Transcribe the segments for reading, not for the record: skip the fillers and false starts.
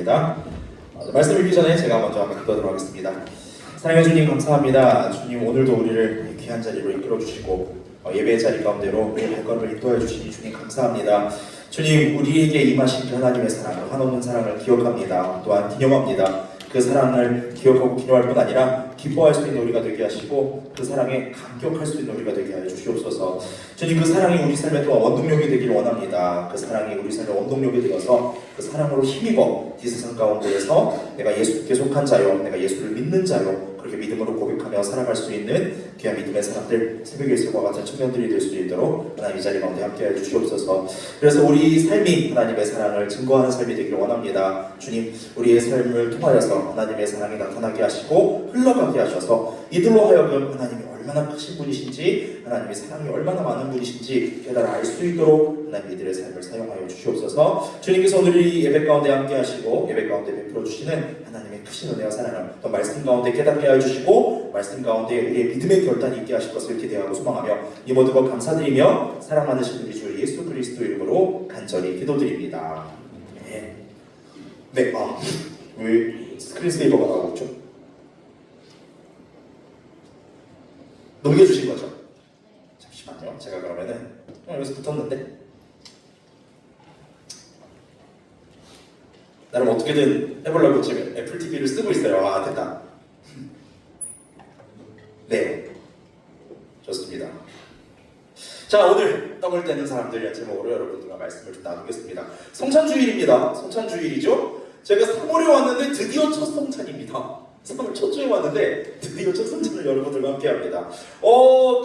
드립니다. 말씀 읽기 전에 제가 먼저 한번 기도하도록 하겠습니다. 사랑해 주님 감사합니다. 주님 오늘도 우리를 귀한 자리로 이끌어 주시고 예배의 자리 가운데로 우리의 발걸음을 인도하여 주시니 주님 감사합니다. 주님 우리에게 임하신 그 하나님의 사랑, 한없는 사랑을 기억합니다. 또한 기념합니다. 그 사랑을 기억하고 기념할 뿐 아니라 기뻐할 수 있는 우리가 되게 하시고 그 사랑에 감격할 수 있는 우리가 되게 하여 주시옵소서. 주님 그 사랑이 우리 삶에 또한 원동력이 되기를 원합니다. 그 사랑이 우리 삶의 원동력이 되어서 그 사랑으로 힘입어 이 세상 가운데에서 내가 예수께 속한 자요, 내가 예수를 믿는 자요, 그렇게 믿음으로 고백하며 살아갈 수 있는 귀한 믿음의 사람들, 새벽의 일과 같은 청년들이 될 수 있도록 하나님 이 자리 가운데 함께해 주시옵소서. 그래서 우리 삶이 하나님의 사랑을 증거하는 삶이 되기를 원합니다. 주님 우리의 삶을 통하여서 하나님의 사랑이 나타나게 하시고 흘러가게 하셔서 이들로 하여금 하나님이 얼마나 크신 분이신지, 하나님의 사랑이 얼마나 많은 분이신지 깨달아 알 수 있도록 하나님 이들의 삶을 사용하여 주시옵소서. 주님께서 오늘 이 예배 가운데 함께 하시고 예배 가운데 베풀어 주시는 하나님의 크신 은혜와 사랑을 또 말씀 가운데 깨닫게 하여 주시고 말씀 가운데 우리의 믿음의 결단이 있게 하실 것을 기대하고 소망하며 이 모든 것 감사드리며 사랑 많으신 우리 주 예수 그리스도 이름으로 간절히 기도드립니다. 네, 왜 스크린세이버가 나오고 있죠? 넘겨주신 거죠? 잠시만요. 제가 그러면은 여기서 붙었는데 나름 어떻게든 해보려고 지금 애플 TV를 쓰고 있어요. 됐다. 네, 좋습니다. 자, 오늘 떡을 떼는 사람들이란 제목으로 여러분들과 말씀을 좀 나누겠습니다. 성찬주일입니다. 성찬주일이죠? 제가 3월에 왔는데 드디어 첫 성찬입니다. 3월 첫 주에 왔는데 드디어 첫 성찬을 여러분들과 함께합니다.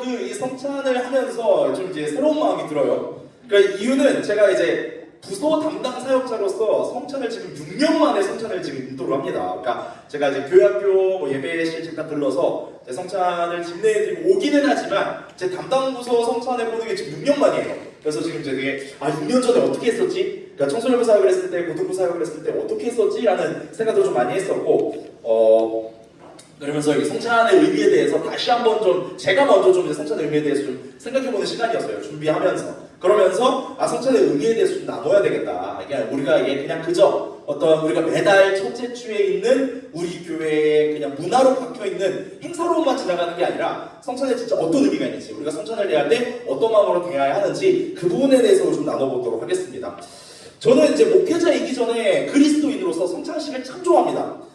이 성찬을 하면서 좀 이제 새로운 마음이 들어요. 그러니까 이유는 제가 이제 부서 담당 사역자로서 성찬을 지금 6년 만에 성찬을 지금 인도를 합니다. 그러니까 제가 이제 교회학교 예배실 잠깐 들러서 성찬을 집례해드리고 오기는 하지만 제 담당 부서 성찬을 보는 게 지금 6년 만이에요. 그래서 지금 되게 6년 전에 어떻게 했었지? 그러니까 청소년부 사역을 했을 때, 고등부 사역을 했을 때 어떻게 했었지? 라는 생각도 좀 많이 했었고 그러면서 이 성찬의 의미에 대해서 다시 한번 좀 제가 먼저 좀 성찬의 의미에 대해서 좀 생각해보는 시간이었어요. 준비하면서. 그러면서 성찬의 의미에 대해서 좀 나눠야 되겠다. 우리가 이게 그냥 그저 우리가 매달 첫째 주에 있는 우리 교회의 그냥 문화로 박혀있는 행사로만 지나가는 게 아니라 성찬에 진짜 어떤 의미가 있는지, 우리가 성찬을 대할 때 어떤 마음으로 대해야 하는지 그 부분에 대해서 좀 나눠보도록 하겠습니다. 저는 이제 목회자이기 전에 그리스도인으로서 성찬식을 참 좋아합니다.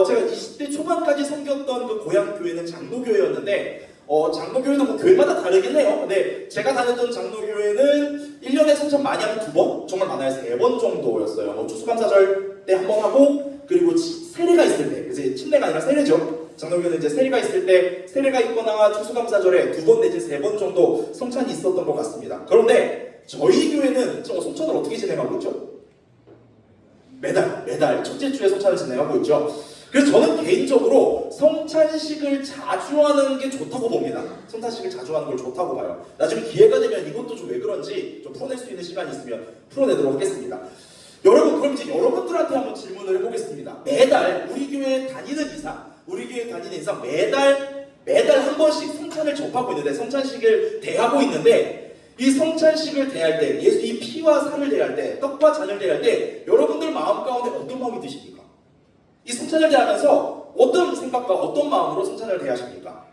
제가 20대 초반까지 섬겼던 그 고향 교회는 장로교회였는데 장로교회도 뭐 교회마다 다르긴 해요. 근데 제가 다녔던 장로교회는 1년에 성찬 많이 하면 2번, 정말 많아야 3번 정도였어요. 추수감사절 때 한 번 하고, 그리고 세례가 있을 때, 그래서 침례가 아니라 세례죠. 장로교회는 이제 세례가 있을 때, 세례가 있거나 추수감사절에 2번 내지 3번 정도 성찬이 있었던 것 같습니다. 그런데 저희 교회는 성찬을 어떻게 진행하고 있죠? 매달 첫째 주에 성찬을 진행하고 있죠. 그래서 저는 개인적으로 성찬식을 자주 하는 게 좋다고 봅니다. 성찬식을 자주 하는 걸 좋다고 봐요. 나중에 기회가 되면 이것도 좀 왜 그런지 좀 풀어낼 수 있는 시간이 있으면 풀어내도록 하겠습니다. 여러분, 그럼 이제 여러분들한테 한번 질문을 해보겠습니다. 매달 우리 교회에 다니는 이상 매달 한 번씩 성찬을 접하고 있는데, 성찬식을 대하고 있는데, 이 성찬식을 대할 때, 이 피와 살을 대할 때, 떡과 잔을 대할 때 여러분들 마음 가운데 어떤 마음이 드십니까? 이 성찬을 대하면서 어떤 생각과 어떤 마음으로 성찬을 대하십니까?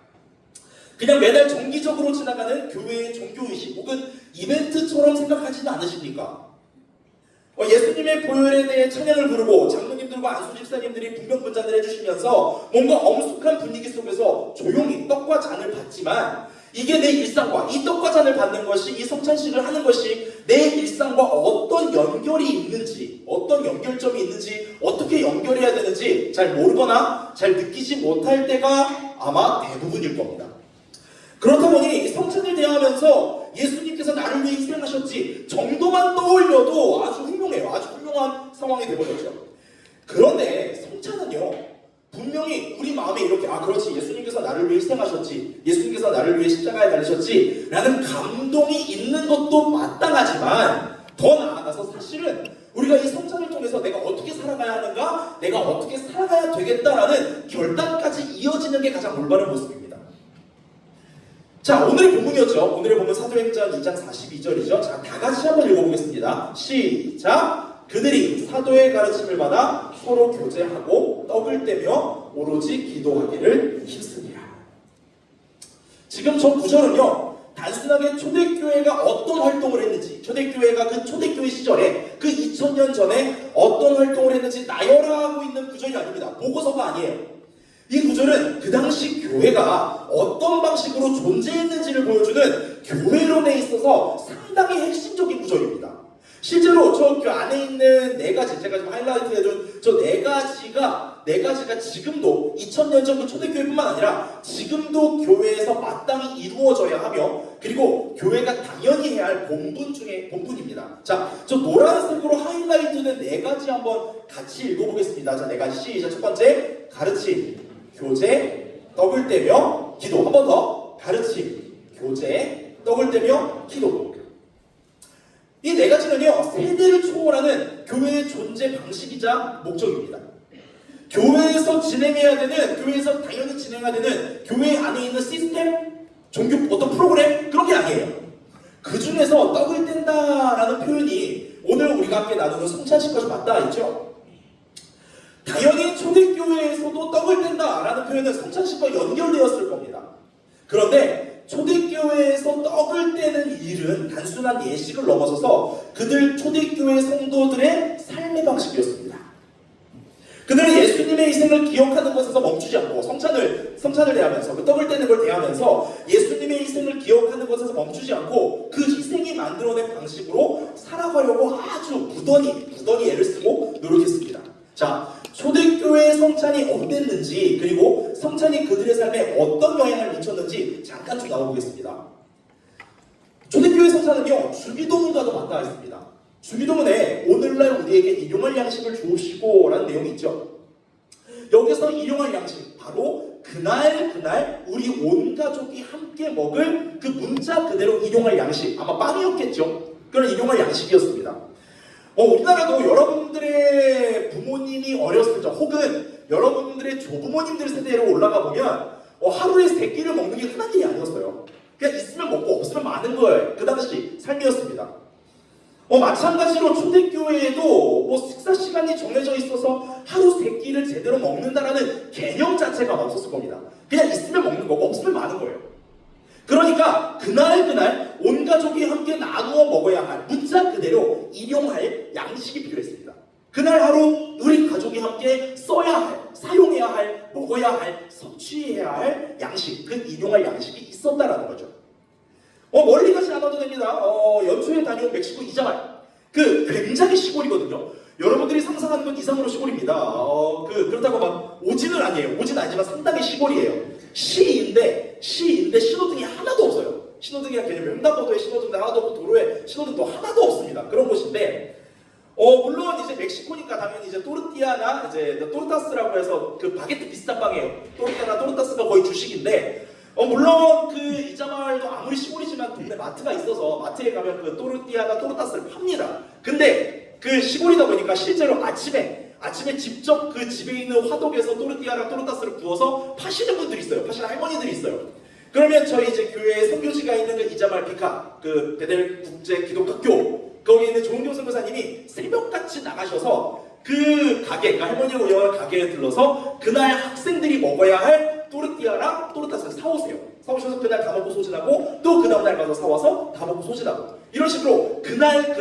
그냥 매달 정기적으로 지나가는 교회의 종교의식 혹은 이벤트처럼 생각하지는 않으십니까? 예수님의 보혈에 대해 찬양을 부르고 장로님들과 안수 집사님들이 분명분잔을 해주시면서 뭔가 엄숙한 분위기 속에서 조용히 떡과 잔을 받지만, 이게 내 일상과 이 떡과 잔을 받는 것이, 이 성찬식을 하는 것이 내 일상과 어떤 연결이 있는지, 어떤 연결점이 있는지, 어떻게 연결해야 되는지 잘 모르거나 잘 느끼지 못할 때가 아마 대부분일 겁니다. 그렇다 보니 성찬을 대하면서 예수님께서 나를 위해 희생하셨지 정도만 떠올려도 아주 훌륭해요. 아주 훌륭한 상황이 되어버렸죠. 그런데 성찬은요, 분명히 우리 마음에 이렇게 그렇지, 예수님께서 나를 위해 희생하셨지, 예수님께서 나를 위해 십자가에 달리셨지 라는 감동이 있는 것도 마땅하지만, 더 나아가서 사실은 우리가 이 성찬을 통해서 내가 어떻게 살아가야 하는가, 내가 어떻게 살아가야 되겠다라는 결단까지 이어지는 게 가장 올바른 모습입니다. 자, 오늘의 본문이었죠. 오늘의 본문 사도행전 2장 42절이죠. 자, 다 같이 한번 읽어보겠습니다. 시작! 그들이 사도의 가르침을 받아 서로 교제하고 떡을 떼며 오로지 기도하기를 힘쓰니라. 지금 저 구절은요, 단순하게 초대교회가 어떤 활동을 했는지, 초대교회가 그 초대교회 시절에 그 2000년 전에 어떤 활동을 했는지 나열하고 있는 구절이 아닙니다. 보고서가 아니에요. 이 구절은 그 당시 교회가 어떤 방식으로 존재했는지를 보여주는 교회론에 있어서 상당히 핵심적인 구절입니다. 실제로 저 그 안에 있는 네 가지, 제가 좀 하이라이트 해준 저 네 가지가 지금도 2000년 전 그 초대교회뿐만 아니라 지금도 교회에서 마땅히 이루어져야 하며, 그리고 교회가 당연히 해야 할 본분 중에 본분입니다. 자, 저 노란색으로 하이라이트된 네 가지 한번 같이 읽어보겠습니다. 자, 네 가지 시작. 첫 번째, 가르침, 교제, 떡을 떼며 기도. 한 번 더, 가르침, 교제, 떡을 떼며 기도. 이 네 가지는요, 세대를 초월하는 교회의 존재 방식이자 목적입니다. 교회에서 진행해야 되는, 교회에서 당연히 진행해야 되는 교회 안에 있는 시스템, 종교 어떤 프로그램, 그런 게 아니에요. 그 중에서 떡을 뗀다라는 표현이 오늘 우리가 함께 나누는 성찬식과 좀 맞닿아 있죠. 당연히 초대교회에서도 떡을 뗀다라는 표현은 성찬식과 연결되었을 겁니다. 그런데 초대교회에서 떡을 떼는 일은 단순한 예식을 넘어서서 그들 초대교회 성도들의 삶의 방식이었습니다. 그들은 예수님의 희생을 기억하는 것에서 멈추지 않고 성찬을 대하면서, 그 떡을 떼는 걸 대하면서 예수님의 희생을 기억하는 것에서 멈추지 않고 그 희생이 만들어낸 방식으로 살아가려고 아주 부단히 애를 쓰고 노력했습니다. 자, 초대교회의 성찬이 어땠는지, 그리고 성찬이 그들의 삶에 어떤 영향을 미쳤는지 잠깐 좀 나눠보겠습니다. 초대교회 성찬은요, 주기도문과도 맞닿아 있습니다. 주기도문에 오늘날 우리에게 일용할 양식을 주옵시고 라는 내용이 있죠. 여기서 일용할 양식, 바로 그날 우리 온 가족이 함께 먹을 그 문자 그대로 일용할 양식, 아마 빵이었겠죠. 그런 일용할 양식이었습니다. 우리나라도 여러분들의 부모님이 어렸을 적, 혹은 여러분들의 조부모님들 세대로 올라가 보면 하루에 3끼를 먹는 게 흔한 일이 아니었어요. 그냥 있으면 먹고 없으면 마는 거예요. 그 당시 삶이었습니다. 마찬가지로 초대교회에도 식사 시간이 정해져 있어서 하루 3끼를 제대로 먹는다라는 개념 자체가 없었을 겁니다. 그냥 있으면 먹는 거고 없으면 마는 거예요. 그러니까 그날 온 가족이 함께 나누어 먹어야 할, 문자 그대로 일용할 양식이 필요했습니다. 그날 하루 우리 가족이 함께 써야 할, 사용해야 할, 먹어야 할, 섭취해야 할 양식, 그 일용할 양식이 있었다라는 거죠. 멀리 가지 않아도 됩니다. 연초에 다녀온 멕시코 이자말, 그 굉장히 시골이거든요. 여러분들이 상상하는 것 이상으로 시골입니다. 그렇다고 막 오지는 아니에요. 오지는 아니지만 상당히 시골이에요. 시인데 신호등이 하나도 없어요. 신호등이란 개념이 횡단보도에 신호등도 하나도 없고 도로에 신호등도 하나도 없습니다. 그런 곳인데, 물론 이제 멕시코니까 당연히 이제 또르띠아나 이제 또르타스라고 해서 그 바게트 비슷한 빵이에요. 또르띠아나 또르타스가 거의 주식인데, 물론 그 이자마을도 아무리 시골이지만 동네 마트가 있어서 마트에 가면 그 또르띠아나 또르타스를 팝니다. 근데 그 시골이다 보니까 실제로 아침에 직접 그 집에 있는 화덕에서 또르띠아랑 또르타스를 구워서 파시는 분들이 있어요. 파시는 할머니들이 있어요. 그러면 저희 이제 교회에 선교지가 있는 그 이자마을 비카, 그 베델 국제 기독학교, 거기에 있는 조은경 선교사님이 새벽같이 나가셔서 그 가게, 그러니까 할머니가 운영하는 가게에 들러서 그날 학생들이 먹어야 할 또르띠아랑 또르타스를 사오세요. 사오셔서 그날 다 먹고 소진하고, 또 그 다음날 가서 사와서 다 먹고 소진하고, 이런 식으로 그날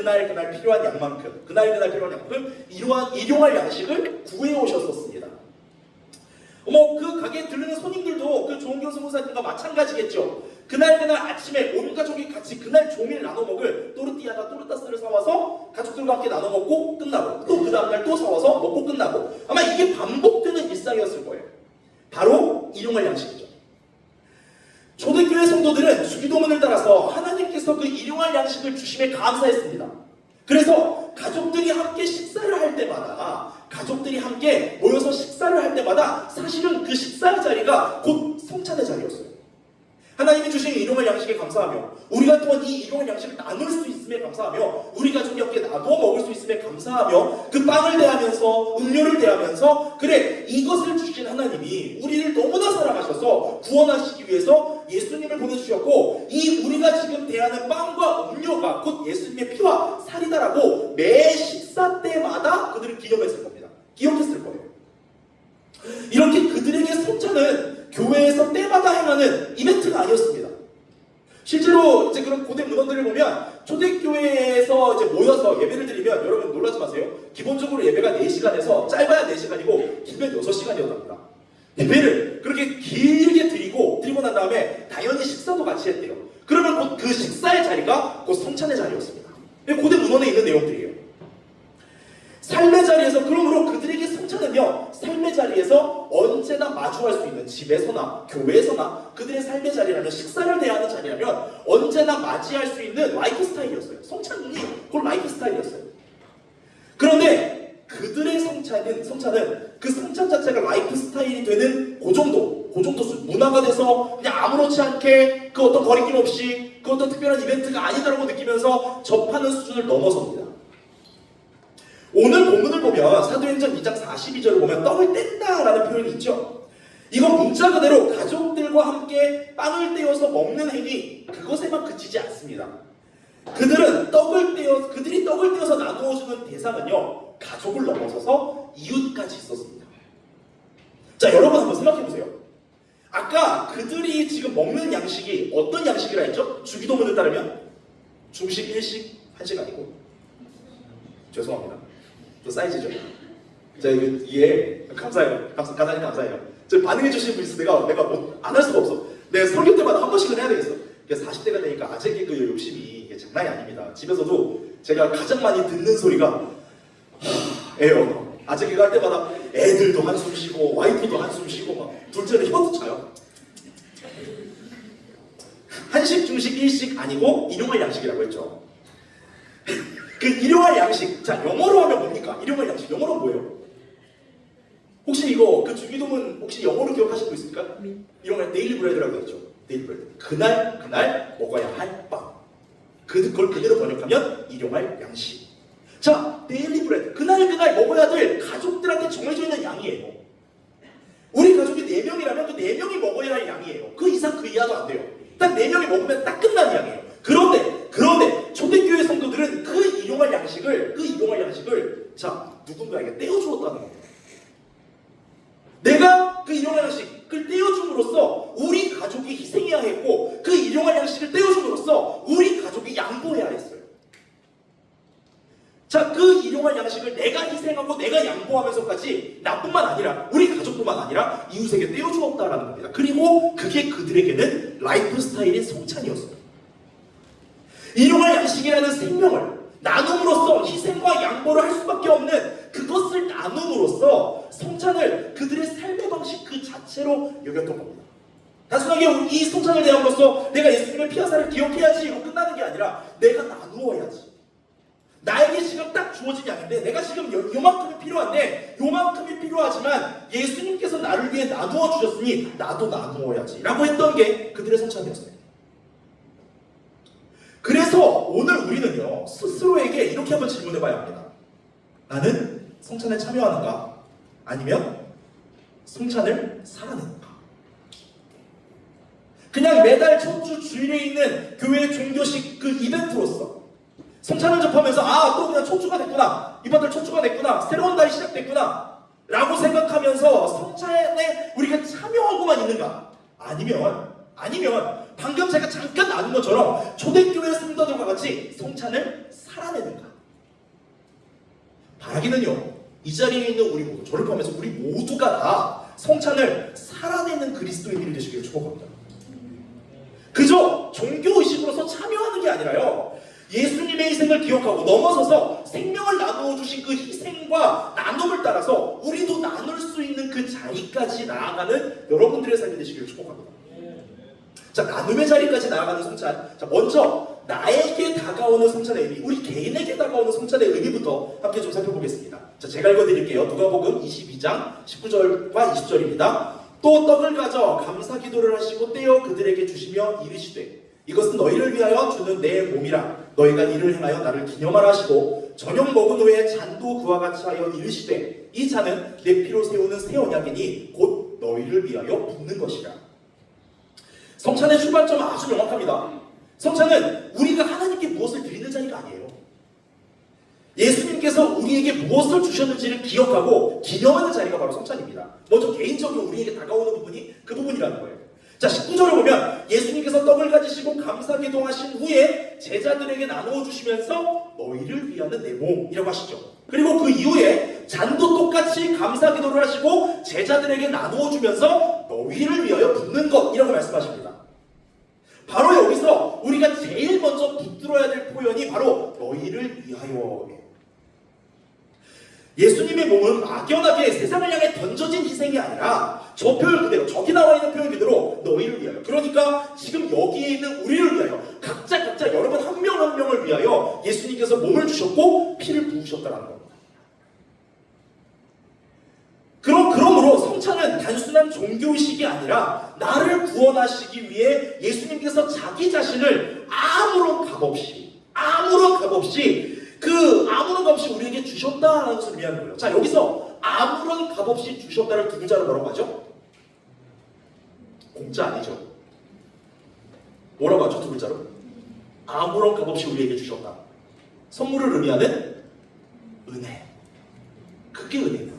필요한 양만큼, 그날 필요한 양만큼 일용할 양식을 구해오셨었습니다. 그 가게에 들르는 손님들도 그 조은경 선교사님과 마찬가지겠죠. 그날 아침에 온 가족이 같이 그날 종일 나눠 먹을 또르띠아나 또르타스를 사와서 가족들과 함께 나눠 먹고 끝나고, 또 그 다음날 또 사와서 먹고 끝나고, 아마 이게 반복되는 일상이었을 거예요. 바로 일용할 양식이죠. 초대교회 성도들은 주기도문을 따라서 하나님께서 그 일용할 양식을 주심에 감사했습니다. 그래서 가족들이 함께 식사를 할 때마다, 가족들이 함께 모여서 식사를 할 때마다 사실은 그 식사의 자리가 곧 성찬의 자리였어요. 하나님이 주신 일용할 양식에 감사하며, 우리가 또한 이 일용할 양식을 나눌 수 있음에 감사하며, 우리 가족이 함께 나누어 먹을 수 있음에 감사하며, 그 빵을 대하면서, 음료를 대하면서, 그래, 이것을 주신 하나님이 우리를 너무나 사랑하셔서 구원하시기 위해서 예수님을 보내주셨고, 이 우리가 지금 대하는 빵과 음료가 곧 예수님의 피와 살이다라고 매 식사 때마다 그들을 기념했을 겁니다. 기억했을 거예요. 이렇게 그들에게 성찬은 교회에서 때마다 행하는 이벤트가 아니었습니다. 실제로 이제 그런 고대 문헌들을 보면 초대교회에서 이제 모여서 예배를 드리면 여러분 놀라지 마세요. 기본적으로 예배가 4시간에서 짧아야 4시간이고 길면 6시간이었답니다. 예배를 그렇게 길게 드리고 난 다음에 당연히 식사도 같이 했대요. 그러면 곧 그 식사의 자리가 곧 성찬의 자리였습니다. 고대 문헌에 있는 내용들이에요. 삶의 자리에서 그러므로 그들에게 성찬은요 삶의 자리에서 언제나 마주할 수 있는 집에서나 교회에서나 그들의 삶의 자리라면 식사를 대하는 자리라면 언제나 맞이할 수 있는 라이프 스타일이었어요. 성찬이 그걸 라이프 스타일이었어요. 그런데 그들의 성찬은 그 성찬 자체가 라이프 스타일이 되는 그 정도 문화가 돼서 그냥 아무렇지 않게 그 어떤 거리낌 없이 그 어떤 특별한 이벤트가 아니다라고 느끼면서 접하는 수준을 넘어섭니다. 오늘 본문을 보면 사도행전 2장 42절을 보면 떡을 뗀다라는 표현이 있죠. 이건 문자 그대로 가족들과 함께 빵을 떼어서 먹는 행위 그것에만 그치지 않습니다. 그들이 떡을 떼어서 나누어주는 대상은요 가족을 넘어서서 이웃까지 있었습니다. 자, 여러분 한번 생각해보세요. 아까 그들이 지금 먹는 양식이 어떤 양식이라 했죠? 주기도문을 따르면 중식, 일식, 한식 아니고 죄송합니다. 또 사이즈죠. 자, 이게 감사해요. 가장님 감사해요. 저 반응해주시는 분 있어. 내가 뭐 안 할 수가 없어. 내가 설교 때마다 한 번씩은 해야 되겠어. 40대가 되니까 아재 개그 욕심이 이게 장난이 아닙니다. 집에서도 제가 가장 많이 듣는 소리가 애요. 아재 개그 할 때마다 애들도 한숨 쉬고 와이프도 한숨 쉬고 막 둘째는 혀도 차요. 한식, 중식, 일식 아니고 일용할 양식이라고 했죠. 그 일용할 양식, 자 영어로 하면 뭡니까? 일용할 양식, 영어로 뭐예요? 혹시 이거 그 주기도문 혹시 영어로 기억하시는 분 있습니까? 일용할 데일리 브레드라고 했죠. 데일리 브레드. 그날 먹어야 할 빵. 그걸 그대로 번역하면 일용할 양식. 자, 데일리 브레드. 그날 먹어야 될 가족들한테 정해져 있는 양이에요. 우리 가족이 4명이라면 그 4명이 먹어야 할 양이에요. 그 이상 그 이하도 안 돼요. 딱 4명이 먹으면 딱 끝난 양이에요. 그런데 초대교회 성도들은 그 일용할 양식을 자 누군가에게 떼어주었다는 겁니다. 내가 그 일용할 양식을 떼어줌으로써 우리 가족이 희생해야 했고 그 일용할 양식을 떼어줌으로써 우리 가족이 양보해야 했어요. 자, 그 일용할 양식을 내가 희생하고 내가 양보하면서까지 나뿐만 아니라 우리 가족뿐만 아니라 이웃에게 떼어주었다라는 겁니다. 그리고 그게 그들에게는 라이프 스타일인 성찬이었어요. 일용할 양식이라는 생명을 나눔으로써 희생과 양보를 할 수밖에 없는 그것을 나눔으로써 성찬을 그들의 삶의 방식 그 자체로 여겼던 겁니다. 단순하게 이 성찬을 대함으로써 내가 예수님의 피하사를 기억해야지 이거 끝나는 게 아니라 내가 나누어야지. 나에게 지금 딱 주어진 양인데 내가 지금 요만큼이 필요한데 요만큼이 필요하지만 예수님께서 나를 위해 나누어 주셨으니 나도 나누어야지 라고 했던 게 그들의 성찬이었어요. 그래서 오늘 우리는요 스스로에게 이렇게 한번 질문해 봐야 합니다. 나는 성찬에 참여하는가? 아니면 성찬을 살아내는가? 그냥 매달 첫 주 주일에 있는 교회 종교식 그 이벤트로서 성찬을 접하면서 또 그냥 첫 주가 됐구나, 이번 달 첫 주가 됐구나, 새로운 달이 시작됐구나 라고 생각하면서 성찬에 우리가 참여하고만 있는가? 아니면 방금 제가 잠깐 나눈 것처럼 초대교회 성도들과 같이 성찬을 살아내는가? 바라기는요 이 자리에 있는 우리 모두, 저를 포함해서 우리 모두가 다 성찬을 살아내는 그리스도인들이 되시기를 축복합니다. 그저 종교의식으로서 참여하는 게 아니라요 예수님의 희생을 기억하고 넘어서서 생명을 나누어 주신 그 희생과 나눔을 따라서 우리도 나눌 수 있는 그 자리까지 나아가는 여러분들의 삶이 되시기를 축복합니다. 자, 나눔의 자리까지 나아가는 성찬. 자, 먼저 나에게 다가오는 성찬의 의미, 우리 개인에게 다가오는 성찬의 의미부터 함께 좀 살펴보겠습니다. 자, 제가 읽어드릴게요. 누가복음 22장 19절과 20절입니다. 또 떡을 가져 감사 기도를 하시고 떼어 그들에게 주시며 이르시되 이것은 너희를 위하여 주는 내 몸이라. 너희가 이를 행하여 나를 기념하라 하시고 저녁 먹은 후에 잔도 그와 같이 하여 이르시되 이 잔은 내 피로 세우는 새 언약이니 곧 너희를 위하여 붓는 것이라. 성찬의 출발점은 아주 명확합니다. 성찬은 우리가 하나님께 무엇을 드리는 자리가 아니에요. 예수님께서 우리에게 무엇을 주셨는지를 기억하고 기념하는 자리가 바로 성찬입니다. 먼저 개인적으로 우리에게 다가오는 부분이 그 부분이라는 거예요. 자, 19절을 보면 예수님께서 떡을 가지시고 감사기도 하신 후에 제자들에게 나누어 주시면서 너희를 위하는 내 몸이라고 하시죠. 그리고 그 이후에 잔도 똑같이 감사기도를 하시고 제자들에게 나누어 주면서 너희를 위하여 붓는 것이라고 말씀하십니다. 바로 여기서 우리가 제일 먼저 붙들어야 될 표현이 바로 너희를 위하여예요. 예수님의 몸은 막연하게 세상을 향해 던져진 희생이 아니라 저 표현 그대로, 저기 나와 있는 표현 그대로 너희를 위하여. 그러니까 지금 여기에 있는 우리를 위하여, 각자 여러분 한 명 한 명을 위하여 예수님께서 몸을 주셨고 피를 부으셨다는 겁니다. 그러므로 성찬은 단순한 종교의식이 아니라 나를 구원하시기 위해 예수님께서 자기 자신을 아무런 값 없이 우리에게 주셨다는 것을 의미하는 거예요. 자, 여기서 아무런 값 없이 주셨다를 두 글자로 뭐라고 하죠? 공짜 아니죠. 뭐라고 하죠? 두 글자로? 아무런 값 없이 우리에게 주셨다. 선물을 의미하는 은혜. 그게 은혜입니다.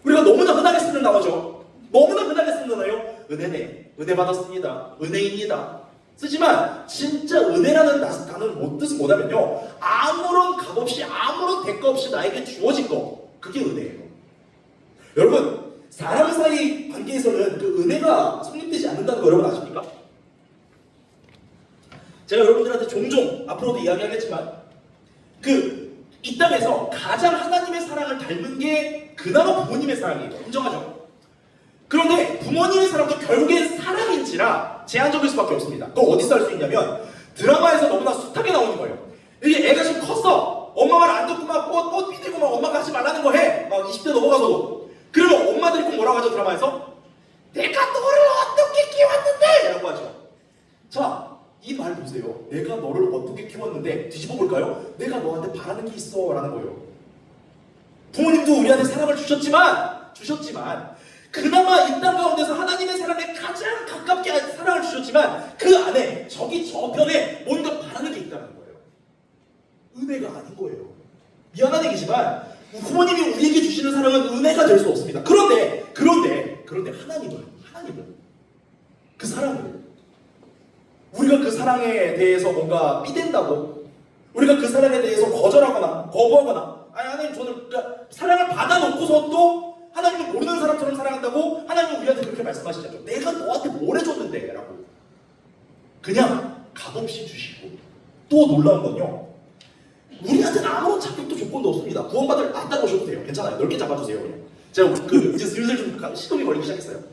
우리가 너무나 흔하게 쓰는 단어죠. 너무나 흔하게 쓰는 단어예요. 은혜네. 은혜 받았습니다. 은혜입니다. 쓰지만 진짜 은혜라는 단어를 뜻은 뭐냐면요, 아무런 값 없이 아무런 대가 없이 나에게 주어진 거, 그게 은혜예요. 여러분, 사람 사이 관계에서는 그 은혜가 성립되지 않는다는 거 여러분 아십니까? 제가 여러분들한테 종종 앞으로도 이야기하겠지만 이 땅에서 가장 하나님의 사랑을 닮은 게 그나마 부모님의 사랑이에요. 인정하죠? 그런데 부모님의 사랑도 결국엔 사랑인지라 제한적일 수밖에 없습니다. 그거 어디서 할 수 있냐면 드라마에서 너무나 숱하게 나오는 거예요. 이게 애가 지금 컸어. 엄마 말 안 듣고 막 꽃 피들고 막 엄마가 하지 말라는 거 해. 막 20대 넘어가서도. 그러면 엄마들이 꼭 뭐라고 하죠, 드라마에서? 내가 너를 어떻게 키웠는데! 라고 하죠. 자, 이 말 보세요. 내가 너를 어떻게 키웠는데, 뒤집어 볼까요? 내가 너한테 바라는 게 있어 라는 거예요. 부모님도 우리한테 사랑을 주셨지만 그나마 이 땅 가운데서 하나님의 사랑에 가장 가깝게 사랑을 주셨지만 그 안에 저기 저편에 뭔가 바라는 게 있다는 거예요. 은혜가 아닌 거예요. 미안한 얘기지만 부모님이 우리에게 주시는 사랑은 은혜가 될 수 없습니다. 그런데 하나님은 그 사랑을, 우리가 그 사랑에 대해서 뭔가 삐댄다고, 우리가 그 사랑에 대해서 거절하거나 거부하거나, 아니 하나님 저는 사랑을 받아놓고서 또 하나님을 모르는 사람처럼 사랑한다고 하나님은 우리한테 그렇게 말씀하시죠. 내가 너한테 뭘 해줬는데 라고. 그냥 값없이 주시고, 또 놀라운 건요, 우리한테는 아무런 자격도 조건도 없습니다. 구원받을 안 따라오셔도 돼요. 괜찮아요. 넓게 잡아주세요. 그냥. 제가 이제 슬슬 좀 시동이 걸리기 시작했어요.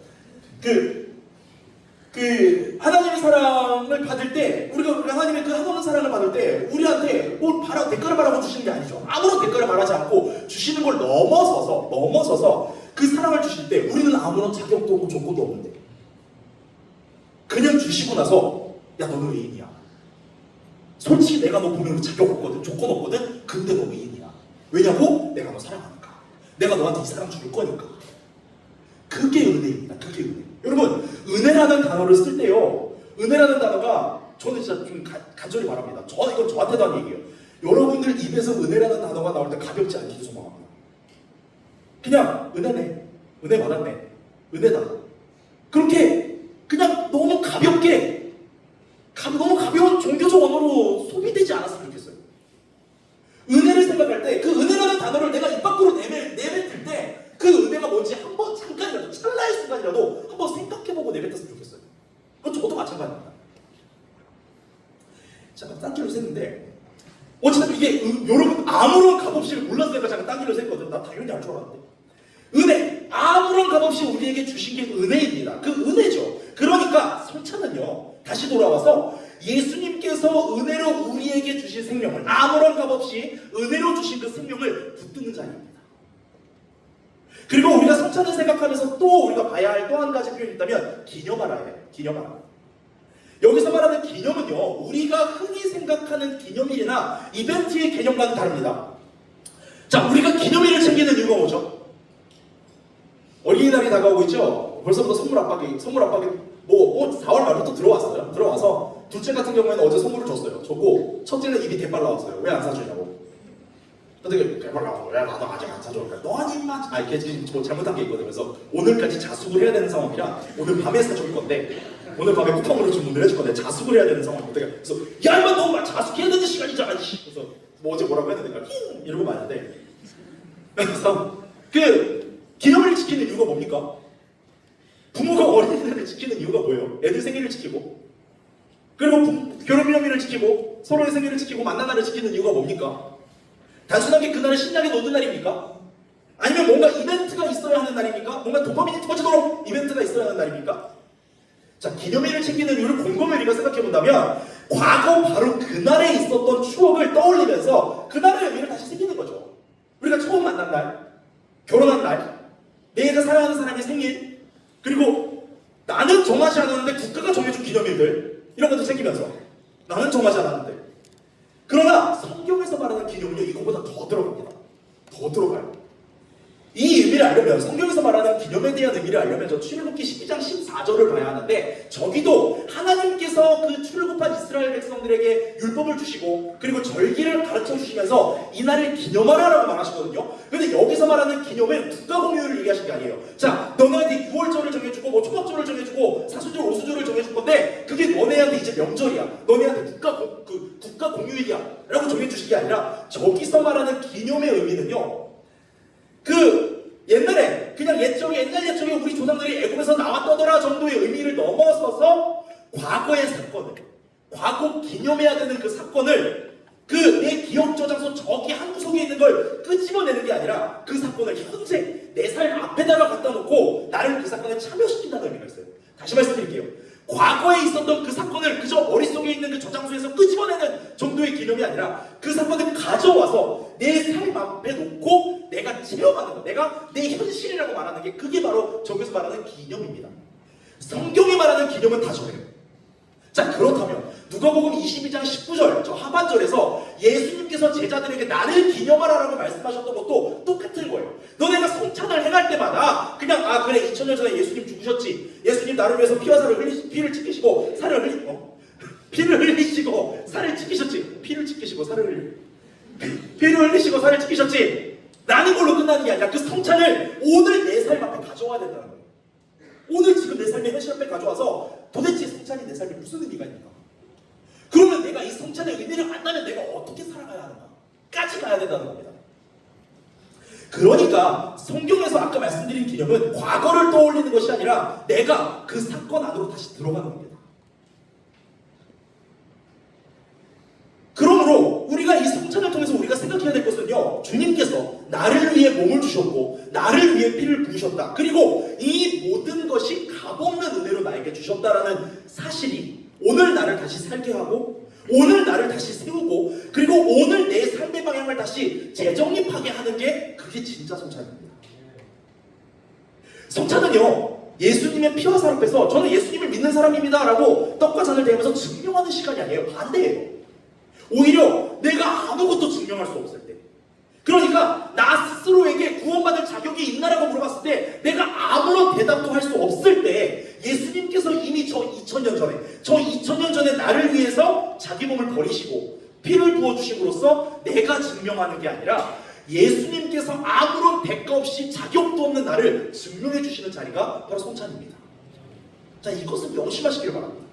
하나님의 사랑을 받을 때, 우리가 하나님의 그 한없는 사랑을 받을 때 우리한테 뭘 대가를 바라고 주시는 게 아니죠. 아무런 대가를 바라지 않고 주시는 걸 넘어서서 그 사랑을 주실 때 우리는 아무런 자격도 없고 조건도 없는데 그냥 주시고 나서, 야 너는 의인이야. 솔직히 내가 너 보면 자격 없거든, 조건 없거든. 근데 너 의인이야. 왜냐고? 내가 너 사랑하니까. 내가 너한테 이 사랑 줄 거니까. 그게 은혜입니다. 그게 은혜. 여러분, 은혜라는 단어를 쓸 때요, 은혜라는 단어가 저는 진짜 좀 간절히 바랍니다. 이건 저한테도 한 얘기예요. 여러분들 입에서 은혜라는 단어가 나올 때 가볍지 않기를 소망합니다. 그냥 은혜네, 은혜 받았네, 은혜다. 그렇게 그냥 너무 가볍게, 너무 가벼운 종교적 언어로 소비되지 않았으면 좋겠어요. 은혜를 생각할 때 그 은혜라는 단어를 내가 입 밖으로 내뱉을 때 그 은혜가 뭔지 한번 잠깐이라도, 찰나의 순간이라도 한번 생각해보고 내뱉었으면 좋겠어요. 그건 저도 마찬가지입니다. 잠깐 딴길로 샜는데, 어쨌든 이게 여러분 아무런 값없이 몰랐으니까 잠깐 딴길로 샜거든. 나 당연히 알 줄 알았는데. 은혜, 아무런 값없이 우리에게 주신 게 은혜입니다. 그 은혜죠. 그러니까 성찬은요, 다시 돌아와서 예수님께서 은혜로 우리에게 주신 생명을, 아무런 값없이 은혜로 주신 그 생명을 붙드는 자리입니다. 그리고 우리가 성찬을 생각하면서 또 우리가 봐야 할 또 한 가지 표현이 있다면 기념하라 해요. 기념하라. 여기서 말하는 기념은요, 우리가 흔히 생각하는 기념일이나 이벤트의 개념과는 다릅니다. 자, 우리가 기념일을 챙기는 이유가 뭐죠? 어린이날이 다가오고 있죠? 벌써부터 선물 압박이 4월 말부터 들어왔어요. 들어와서 둘째 같은 경우에는 어제 선물을 줬어요. 줬고 첫째는 입이 대빨 나왔어요. 왜 안 사주냐고. 근데 배달라고 야 나도 아직 안 사줘. 그러니까 너는 임마 이게 지금 뭐 잘못한 게 있거든. 그래서 오늘까지 자숙을 해야 되는 상황이라 오늘 밤에 사줄 건데 오늘 밤에 쿠팡으로 주문을 해줄 건데 자숙을 해야 되는 상황이거든. 그래서 야 임마 너 자숙해야 되는 시간이잖아. 그래서 뭐 어제 뭐라고 했는데 이러고 마는데 그래서 그 기념일을 지키는 이유가 뭡니까? 부모가 어린이날을 지키는 이유가 뭐예요? 애들 생일을 지키고 그리고 결혼기념일을 지키고 서로의 생일을 지키고 만난 날을 지키는 이유가 뭡니까? 단순하게 그날을 신나게 노는 날입니까? 아니면 뭔가 이벤트가 있어야 하는 날입니까? 뭔가 도파민이 터지도록 이벤트가 있어야 하는 날입니까? 자, 기념일을 챙기는 이유를 곰곰이 우리가 생각해본다면 과거 바로 그날에 있었던 추억을 떠올리면서 그날의 의미를 다시 새기는 거죠. 우리가 처음 만난 날, 결혼한 날, 내가 사랑하는 사람의 생일, 그리고 나는 정하지 않았는데 국가가 정해준 기념일들 이런 것도 챙기면서 나는 정하지 않았는데 그러나 성경에서 말하는 기념은요 이거보다 더 들어갑니다. 더 들어가요. 이 의미를 알려면 성경에서 말하는 기념에 대한 의미를 알려면 저 출애굽기 12장 14절을 봐야 하는데 저기도 하나님께서 그 출애굽한 이스라엘 백성들에게 율법을 주시고 그리고 절기를 가르쳐 주시면서 이날을 기념하라라고 말하시거든요. 근데 여기서 말하는 기념은 국가 공휴일을 얘기하신 게 아니에요. 자, 너네한테 6월절을 정해주고 뭐 초막절을 정해주고 사수절, 오수절을 정해줄 건데 그게 너네한테 이제 명절이야. 너네한테 국가 공휴일이야 라고 정해주신 게 아니라 저기서 말하는 기념의 의미는요 옛날에 그냥 옛날 옛적에 우리 조상들이 애굽에서 나왔더라 정도의 의미를 넘어서서 과거의 사건을 과거 기념해야 되는 그 사건을 내 기억 저장소 저기 한 구석에 있는 걸 끄집어내는 게 아니라 그 사건을 현재 내 삶 앞에다가 갖다 놓고 나를 그 사건에 참여시킨다는 의미가 있어요. 다시 말씀드릴게요. 과거에 있었던 그 사건을 그저 머릿속에 있는 그 저장소에서 끄집어내는 정도의 기념이 아니라 그 사건을 가져와서 내 삶 앞에 놓고 내가 체험하는 것, 내가 내 현실이라고 말하는 게 그게 바로 저기서 말하는 기념입니다. 성경이 말하는 기념은 다 저래요. 자, 그렇다면 누가복음 22장 19절 저 하반절에서 예수님께서 제자들에게 나를 기념하라라고 말씀하셨던 것도 똑같은 거예요. 너네가 성찬을 행할 때마다 그냥 그래 2000년 전에 예수님 죽으셨지, 예수님 나를 위해서 피와 살을 피를 찢기시고 피를 흘리시고 살을 찢기셨지, 피를 흘리시고 살을 찢기셨지 라는 걸로 끝나는 게 아니라 그 성찬을 오늘 내 삶 앞에 가져와야 된다는 거예요. 오늘 지금 내 삶의 현실 앞에 가져와서 도대체 성찬이 내 삶에 무슨 의미가 있는가? 그러면 내가 이 성찬의 의미를 안다면 내가 어떻게 살아가야 하는가? 까지 가야 된다는 겁니다. 그러니까 성경에서 아까 말씀드린 기념은 과거를 떠올리는 것이 아니라 내가 그 사건 안으로 다시 들어가는 겁니다. 그러므로 우리가 이 성찬을 통해서 우리가 생각해야 될 것은요, 주님께서 나를 위해 몸을 주셨고 나를 위해 피를 부으셨다. 그리고 이 모든 것이 값없는 은혜로 나에게 주셨다라는 사실이 오늘 나를 다시 살게 하고 오늘 나를 다시 세우고 그리고 오늘 내 삶의 방향을 다시 재정립하게 하는 게 그게 진짜 성찬입니다. 성찬은요, 예수님의 피와 살 앞에서 저는 예수님을 믿는 사람입니다 라고 떡과 잔을 대면서 증명하는 시간이 아니에요. 반대예요. 오히려 내가 아무것도 증명할 수 없을 때, 그러니까 나 스스로에게 구원받을 자격이 있나라고 물어봤을 때 내가 아무런 대답도 할 수 없을 때 예수님께서 이미 저 2000년 전에 나를 위해서 자기 몸을 버리시고 피를 부어주심으로써 내가 증명하는 게 아니라 예수님께서 아무런 대가 없이 자격도 없는 나를 증명해 주시는 자리가 바로 성찬입니다. 자, 이것을 명심하시길 바랍니다.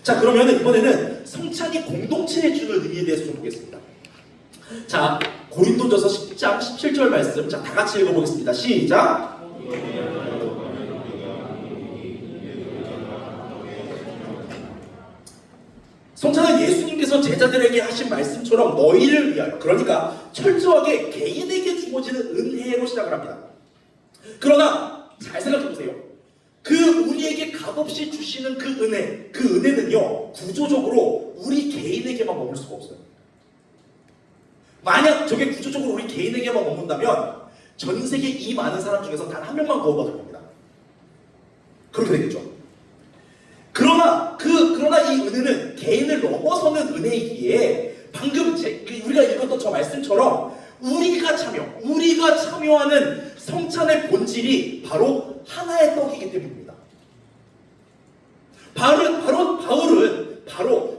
자, 그러면 이번에는 성찬이 공동체에 주는 의미에 대해서 좀 보겠습니다. 자, 고린도전서 10장 17절 말씀, 자, 다 같이 읽어보겠습니다. 시작! 성찬은 예수님께서 제자들에게 하신 말씀처럼 너희를 위하여, 그러니까 철저하게 개인에게 주어지는 은혜로 시작을 합니다. 그러나 잘 생각해보세요. 그 우리에게 값없이 주시는 그 은혜는요, 구조적으로 우리 개인에게만 머물 수가 없어요. 만약 저게 구조적으로 우리 개인에게만 머문다면 전 세계 이 많은 사람 중에서 단 한 명만 구원받을 겁니다. 그렇게 되겠죠. 그러나 이 은혜는 개인을 넘어서는 은혜이기에 방금 우리가 읽었던 저 말씀처럼 우리가 참여하는 성찬의 본질이 바로 하나의 떡이기 때문입니다. 바울은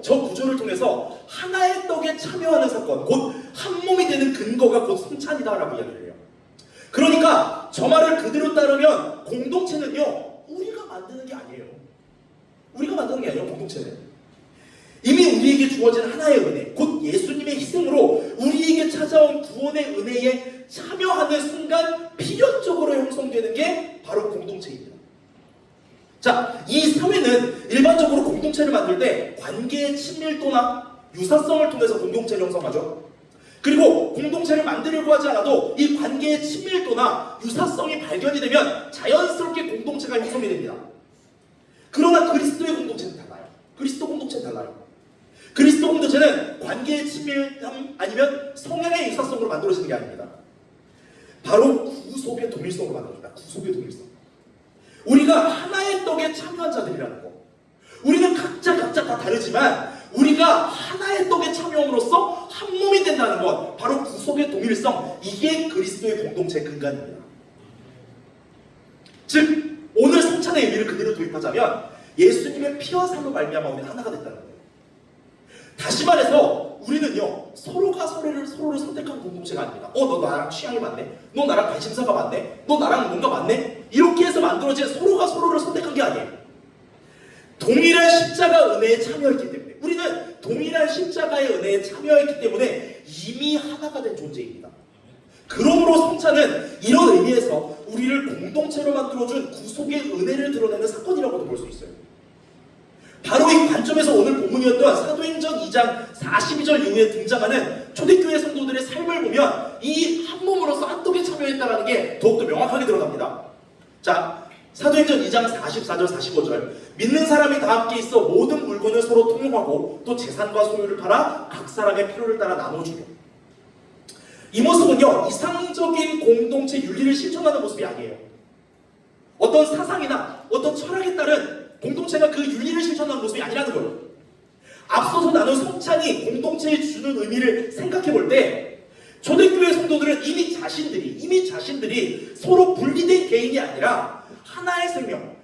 저 구조를 통해서 하나의 떡에 참여하는 사건, 곧 한 몸이 되는 근거가 곧 성찬이다라고 이야기를 해요. 그러니까 저 말을 그대로 따르면 공동체는요, 우리가 만드는 게 아니에요. 우리가 만드는 게 아니에요, 공동체는. 이미 우리에게 주어진 하나의 은혜, 곧 예수님의 희생으로 우리에게 찾아온 구원의 은혜에 참여하는 순간 필연적으로 형성되는 게 바로 공동체입니다. 자, 이 사회는 일반적으로 공동체를 만들 때 관계의 친밀도나 유사성을 통해서 공동체를 형성하죠. 그리고 공동체를 만들려고 하지 않아도 이 관계의 친밀도나 유사성이 발견이 되면 자연스럽게 공동체가 형성이 됩니다. 그러나 그리스도의 공동체는 달라요. 그리스도 공동체는 달라요. 그리스도 공동체는 관계의 친밀함 아니면 성향의 유사성으로 만들어지는 게 아닙니다. 바로 구속의 동일성으로 만들어집니다. 구속의 동일성. 우리가 하나의 떡에 참여한 자들이라는 거. 우리는 각자 다 다르지만 우리가 하나의 떡에 참여함으로써 한 몸이 된다는 것, 바로 구속의 동일성, 이게 그리스도의 공동체의 근간입니다. 즉 오늘 성찬의 의미를 그대로 도입하자면 예수님의 피와 살로 말미암아 우리는 하나가 됐다는 거예요. 다시 말해서 우리는요, 서로가 서로를 선택한 공동체가 아닙니다. 너 나랑 취향이 맞네? 너 나랑 관심사가 맞네? 너 나랑 뭔가 맞네? 이렇게 해서 만들어진 서로가 서로를 선택한 게 아니에요. 동일한 십자가 은혜에 참여했기 때문에, 우리는 동일한 십자가의 은혜에 참여했기 때문에 이미 하나가 된 존재입니다. 그러므로 성찬은 이런 의미에서 우리를 공동체로 만들어준 구속의 은혜를 드러내는 사건이라고도 볼 수 있어요. 바로 이 관점에서 오늘 본문이었던 사도행전 2장 42절 이후에 등장하는 초대교회 성도들의 삶을 보면 이 한 몸으로서 한 떡에 참여했다는 게 더욱더 명확하게 드러납니다. 자, 사도행전 2장 44절 45절, 믿는 사람이 다 함께 있어 모든 물건을 서로 통용하고 또 재산과 소유를 팔아 각 사람의 필요를 따라 나눠주며. 이 모습은요, 이상적인 공동체 윤리를 실천하는 모습이 아니에요. 어떤 사상이나 어떤 철학에 따른 공동체가 그 윤리를 실천하는 모습이 아니라는 거예요. 앞서서 나눈 성찬이 공동체에 주는 의미를 생각해 볼 때 초대교회 성도들은 이미 자신들이 서로 분리된 개인이 아니라 하나의 생명,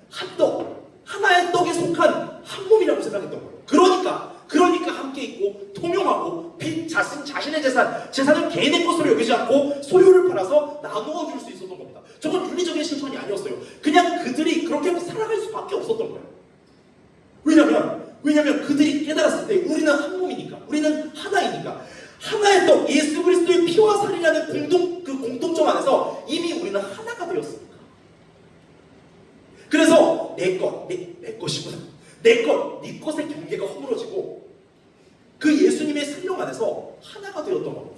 하나의 떡에 속한 한 몸이라고 생각했던 거예요. 그러니까 함께 있고 통용하고 자신의 재산을 개인의 것으로 여기지 않고 소유를 팔아서 나누어 줄 수 있었던 겁니다. 저건 윤리적인 실천이 아니었어요. 그냥 그들이 그렇게 살아갈 수밖에 없었던 거예요. 왜냐면 그들이 깨달았을 때 우리는 한 몸이니까, 우리는 하나이니까, 하나의 떡, 예수 그리스도의 피와 살이라는 공동점 안에서 이미 우리는 하나가 되었습니다. 그래서 내 것이구나, 네 것의 경계가 허물어지고 그 예수님의 생명 안에서 하나가 되었던 겁니다.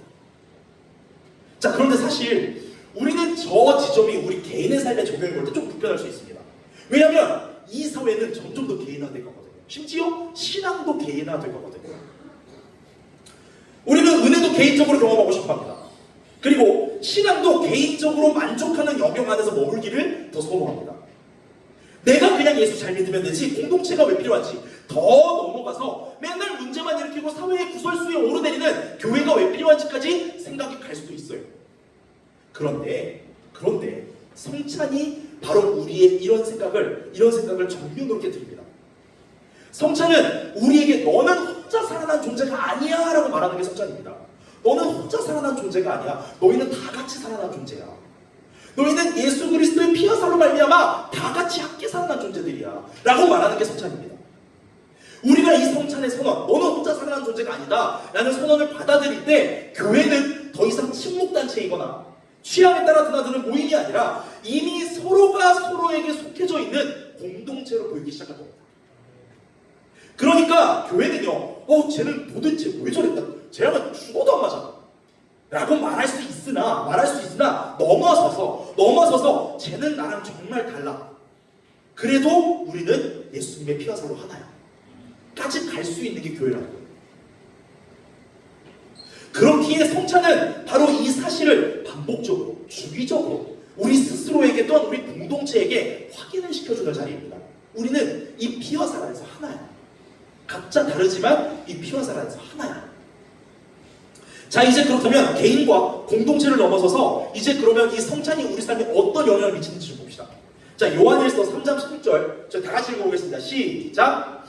자, 그런데 사실 우리는 저 지점이 우리 개인의 삶에 적용해 볼 때 좀 불편할 수 있습니다. 왜냐하면 이 사회는 점점 더 개인화될 거거든요. 심지어 신앙도 개인화될 거거든요. 우리는 은혜도 개인적으로 경험하고 싶어합니다. 그리고 신앙도 개인적으로 만족하는 영역 안에서 머물기를 더 선호합니다. 내가 그냥 예수 잘 믿으면 되지 공동체가 왜 필요하지? 더 넘어가서 맨날 문제만 일으키고 사회의 구설수에 오르내리는 교회가 왜 필요한지까지 생각이 갈 수도 있어요. 그런데 성찬이 바로 우리의 이런 생각을 정면으로 깨뜨립니다. 성찬은 우리에게 너는 혼자 살아난 존재가 아니야 라고 말하는 게 성찬입니다. 너는 혼자 살아난 존재가 아니야. 너희는 다 같이 살아난 존재야. 너희는 예수 그리스도의 피와 살로 말미암아 다 같이 함께 살아난 존재들이야 라고 말하는 게 성찬입니다. 우리가 이 성찬의 선언, 너는 혼자 살아난 존재가 아니다 라는 선언을 받아들일 때 교회는 더 이상 침묵단체이거나 취향에 따라 드나드는 모임이 아니라 이미 서로가 서로에게 속해져 있는 공동체로 보이기 시작할 겁니다. 그러니까 교회는요, 쟤는 도대체 왜 저랬다, 쟤랑은 죽어도 안 맞아 라고 말할 수 있으나 넘어서서 쟤는 나랑 정말 달라, 그래도 우리는 예수님의 피와 살로 하나야 까지 갈 수 있는 게 교회라는 거예요. 그렇기에 성찬은 바로 이 사실을 반복적으로, 주기적으로 우리 스스로에게 또한 우리 공동체에게 확인을 시켜주는 자리입니다. 우리는 이 피와 살 안에서 하나야. 각자 다르지만 이 피와 살 안에서 하나야. 자, 이제 그렇다면 개인과 공동체를 넘어서서 이제 그러면 이 성찬이 우리 삶에 어떤 영향을 미치는지 좀 봅시다. 자, 요한일서 3장 16절 저희 다 같이 읽어보겠습니다. 시작!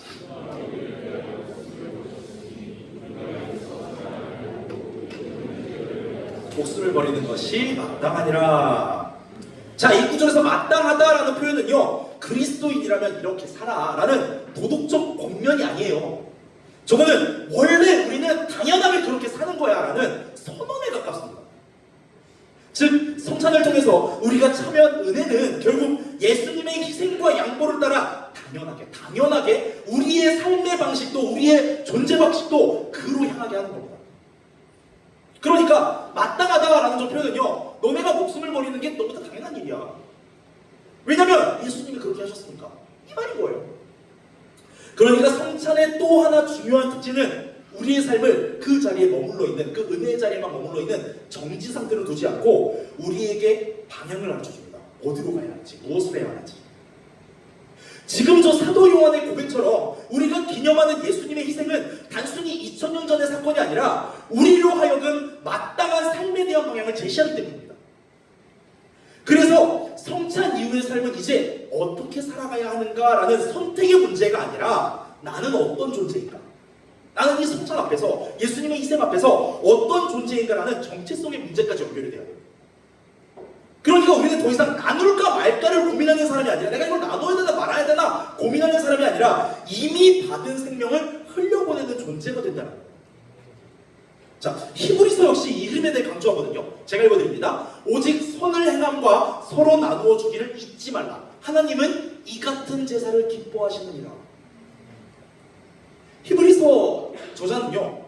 목숨을 버리는 것이 마땅하니라. 자, 이 구절에서 마땅하다라는 표현은요, 그리스도인이라면 이렇게 살아라는 도덕적 권면이 아니에요. 저거는 원래 우리는 당연하게 그렇게 사는 거야라는 선언에 가깝습니다. 즉, 성찬을 통해서 우리가 참여한 은혜는 결국 예수님의 희생과 양보를 따라 당연하게 우리의 삶의 방식도 우리의 존재 방식도 그로 향하게 하는 겁니다. 그러니까 마땅하다라는 저 표현은요, 너네가 목숨을 버리는 게 너무나 당연한 일이야. 왜냐면 예수님이 그렇게 하셨으니까. 이 말인 거예요. 그러니까 성찬의 또 하나 중요한 특징은 우리의 삶을 그 자리에 머물러 있는, 그 은혜의 자리에만 머물러 있는 정지 상태로 두지 않고 우리에게 방향을 가르쳐줍니다. 어디로 가야 하는지, 무엇을 해야 하는지. 지금 저 사도 요한의 고백처럼 우리가 기념하는 예수님의 희생은 단순히 2000년 전의 사건이 아니라 우리로 하여금 마땅한 삶에 대한 방향을 제시하기 때문입니다. 그래서 성찬 이후의 삶은 이제 어떻게 살아가야 하는가라는 선택의 문제가 아니라 나는 어떤 존재인가? 나는 이 성찬 앞에서, 예수님의 희생 앞에서 어떤 존재인가라는 정체성의 문제까지 연결이 돼야 돼요. 그러니까 우리는 더 이상 나눌까 말까를 고민하는 사람이 아니라, 내가 이걸 나눠야 되나 말아야 되나 고민하는 사람이 아니라 이미 받은 생명을 흘려보내는 존재가 된다는 거예요. 자, 히브리서 역시 이 흐름에 대해 강조하거든요. 제가 읽어드립니다. 오직 선을 행함과 서로 나누어 주기를 잊지 말라. 하나님은 이 같은 제사를 기뻐하시느니라. 히브리서 저자는요,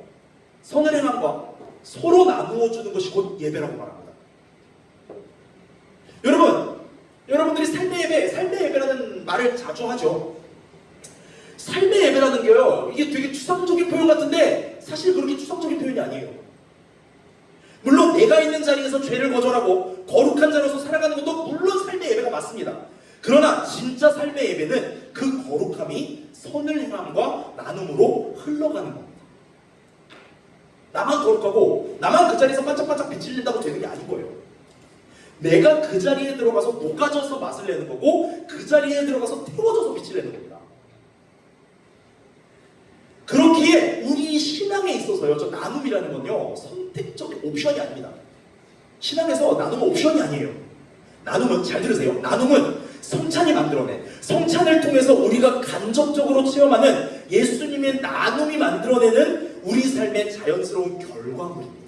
선을 행함과 서로 나누어 주는 것이 곧 예배라고 말합니다. 여러분들이 삶의 예배라는 말을 자주 하죠. 삶의 예배라는 게요, 이게 되게 추상적인 표현 같은데 사실 그렇게 추상적인 표현이 아니에요. 물론 내가 있는 자리에서 죄를 거절하고 거룩한 자로서 살아가는 것도 물론 삶의 예배가 맞습니다. 그러나 진짜 삶의 예배는 그 거룩함이 선을 행함과 나눔으로 흘러가는 겁니다. 나만 거룩하고 나만 그 자리에서 반짝반짝 빛을 낸다고 되는 게 아닌 거예요. 내가 그 자리에 들어가서 녹아져서 맛을 내는 거고 그 자리에 들어가서 태워져서 빛을 내는 겁니다. 그렇기에 우리 신앙에 있어서요, 저 나눔이라는 건요, 선택적인 옵션이 아닙니다. 신앙에서 나눔은 옵션이 아니에요. 나눔은, 잘 들으세요, 나눔은 성찬이 만들어낸, 성찬을 통해서 우리가 간접적으로 체험하는 예수님의 나눔이 만들어내는 우리 삶의 자연스러운 결과물입니다.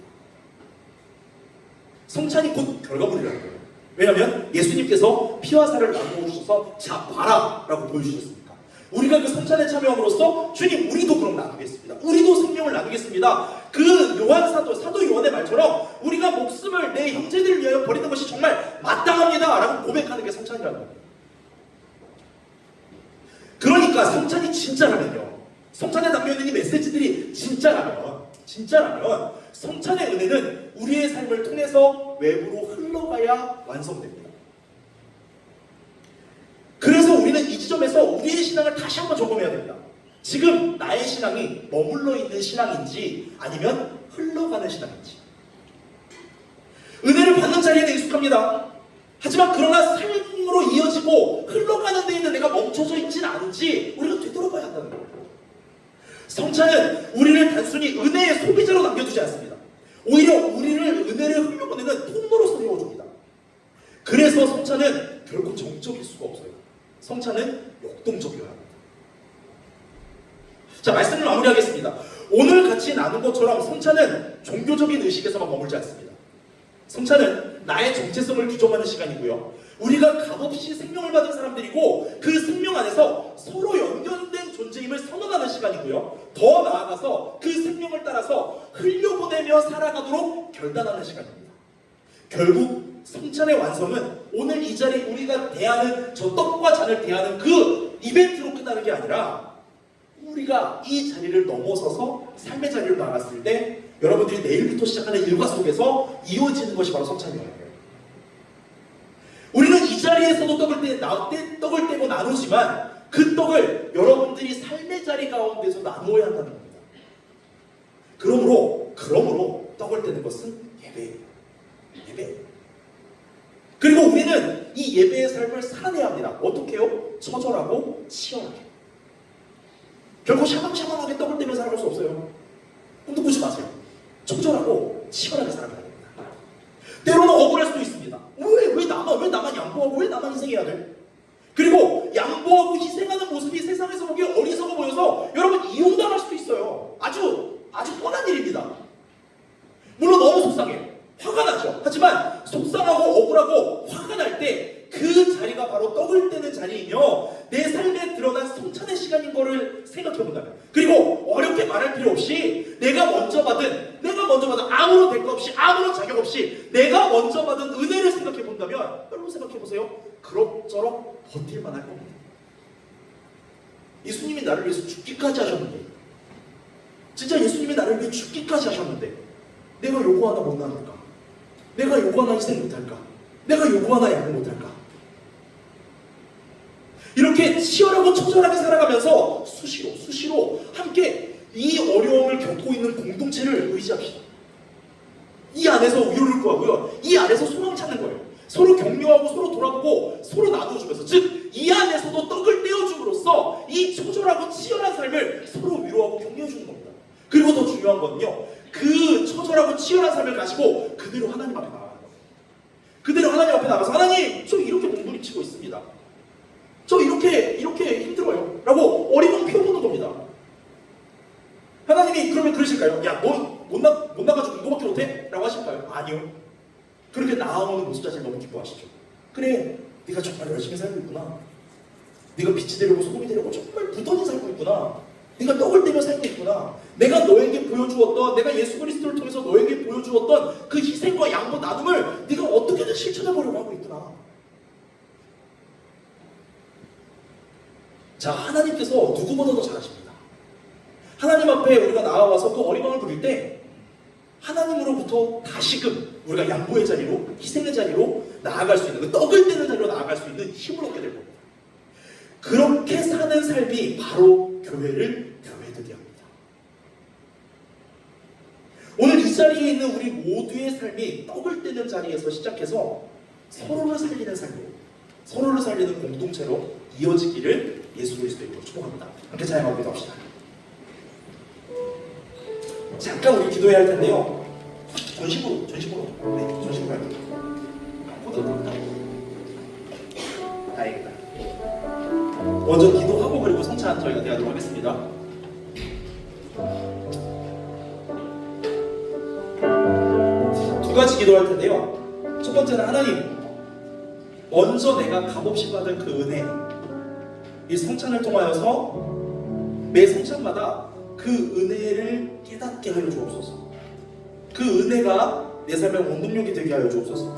성찬이 곧 결과물이라는 거예요. 왜냐하면 예수님께서 피와 살을 나누어 주셔서 자 봐라 라고 보여주셨으니까. 우리가 그 성찬에 참여함으로써 주님, 우리도 그럼 나누겠습니다. 우리도 생명을 나누겠습니다. 그 사도 요한의 말처럼 우리가 목숨을 내 형제들을 위하여 버리는 것이 정말 마땅합니다 라고 고백하는 게 성찬이라는 겁니다. 그러니까 성찬이 진짜라면요, 성찬에 담겨있는 이 메시지들이 진짜라면 성찬의 은혜는 우리의 삶을 통해서 외부로 흘러가야 완성됩니다. 그래서 우리는 이 지점에서 우리의 신앙을 다시 한번 점검해야 됩니다. 지금 나의 신앙이 머물러 있는 신앙인지 아니면 흘러가는 신앙인지. 은혜를 받는 자리에는 익숙합니다. 하지만 그러나 삶으로 이어지고 흘러가는 데 있는 내가 멈춰져 있지는 않은지 우리가 되돌아봐야 한다는 거예요. 성찬은 우리를 단순히 은혜의 소비자로 남겨두지 않습니다. 오히려 우리를 은혜를 흘려보내는 통로로 세워줍니다. 그래서 성찬은 결코 정적일 수가 없어요. 성찬은 역동적이어야 합니다. 자, 말씀을 마무리하겠습니다. 오늘 같이 나눈 것처럼 성찬은 종교적인 의식에서만 머물지 않습니다. 성찬은 나의 정체성을 규정하는 시간이고요, 우리가 값없이 생명을 받은 사람들이고 그 생명 안에서 서로 연결된 존재임을 선언하는 시간이고요, 더 나아가서 그 생명을 따라서 흘려보내며 살아가도록 결단하는 시간입니다. 결국 성찬의 완성은 오늘 이 자리 우리가 대하는 저 떡과 잔을 대하는 그 이벤트로 끝나는 게 아니라 우리가 이 자리를 넘어서서 삶의 자리로 나갔을 때 여러분들이 내일부터 시작하는 일과 속에서 이어지는 것이 바로 성찬이에요. 우리는 이 자리에서도 떡을 떼고 나누지만 그 떡을 여러분들이 삶의 자리 가운데서 나누어야 한다는 겁니다. 그러므로 떡을 떼는 것은 예배예요. 그리고 우리는 이 예배의 삶을 살아내야 합니다. 어떻게 해요? 처절하고 치열하게. 결코 샤방샤방하게 떡을 떼며 살아갈 수 없어요. 꿈도 꾸지 마세요. 처절하고 치열하게 살아가야 됩니다. 때로는 억울할 수도 있습니다. 왜 나만 양보하고 왜 나만 희생해야 돼? 그리고 양보하고 희생하는 모습이 세상에서 보기에 어리석어 보여서 여러분 이용당할 수도 있어요. 아주 뻔한 일입니다. 물론 너무 속상해요. 화가 나죠. 하지만 속상하고 억울하고 화가 날 때 그 자리가 바로 떡을 떼는 자리이며 내 삶에 드러난 성찬의 시간인 거를 생각해 본다면, 그리고 어렵게 말할 필요 없이 내가 먼저 받은 아무런 대가 없이 아무런 자격 없이 내가 먼저 받은 은혜를 생각해 본다면, 여러분 생각해 보세요. 그럭저럭 버틸만 할 겁니다. 예수님이 나를 위해서 죽기까지 하셨는데, 진짜 예수님이 나를 위해 죽기까지 하셨는데 내가 요거 하나 못 나눌까? 내가 요거 하나 희생 못할까? 내가 요거 하나 양보 못할까? 이렇게 치열하고 처절하게 살아가면서 수시로 함께 이 어려움을 겪고 있는 공동체를 의지합시다. 이 안에서 위로를 구하고요, 이 안에서 소망 찾는 거예요. 서로 격려하고 서로 돌아보고 서로 나눠주면서, 즉 이 안에서도 떡을 떼어줌으로써 이 처절하고 치열한 삶을 서로 위로하고 격려해주는 겁니다. 그리고 더 중요한 건요, 그 처절하고 치열한 삶을 가지고 그대로 하나님 앞에 나가는 겁니다. 그대로 하나님 앞에 나가서, 하나님 저 이렇게 몸부림치고 있습니다. 저 이렇게 힘들어요 라고 어림을 피워보는 겁니다. 하나님이 그러면 그러실까요? 야, 너 못 나가지고 이거밖에 못해? 라고 하실까요? 아니요. 그렇게 나아오는 모습 자체를 너무 기뻐하시죠. 그래, 네가 정말 열심히 살고 있구나. 네가 빛이 되려고 소금이 되려고 정말 부단히 살고 있구나. 네가 떡을 떼며 살고 있구나. 내가 너에게 보여주었던, 내가 예수 그리스도를 통해서 너에게 보여주었던 그 희생과 양보 나눔을 네가 어떻게든 실천해보려고 하고 있구나. 자, 하나님께서 누구보다 더 잘하십니다. 하나님 앞에 우리가 나와서 그 어리광을 부릴 때 하나님으로부터 다시금 우리가 양보의 자리로, 희생의 자리로 나아갈 수 있는, 그 떡을 떼는 자리로 나아갈 수 있는 힘을 얻게 될 겁니다. 그렇게 사는 삶이 바로 교회들이 합니다. 오늘 이 자리에 있는 우리 모두의 삶이 떡을 떼는 자리에서 시작해서 서로를 살리는 삶으로, 서로를 살리는 공동체로 이어지기를 예수 그리스도의 이름으로 축복합니다. 함께 찬양하고 기도합시다. 잠깐 우리 기도해야 할 텐데요. 전식으로 할게요. 다행이다. 먼저 기도하고 그리고 성찬 저희가 대하도록 하겠습니다. 두 가지 기도할 텐데요. 첫 번째는, 하나님, 먼저 내가 값없이 받은 그 은혜, 이 성찬을 통하여서 매 성찬마다 그 은혜를 깨닫게 하여 주옵소서. 그 은혜가 내 삶의 원동력이 되게 하여 주옵소서.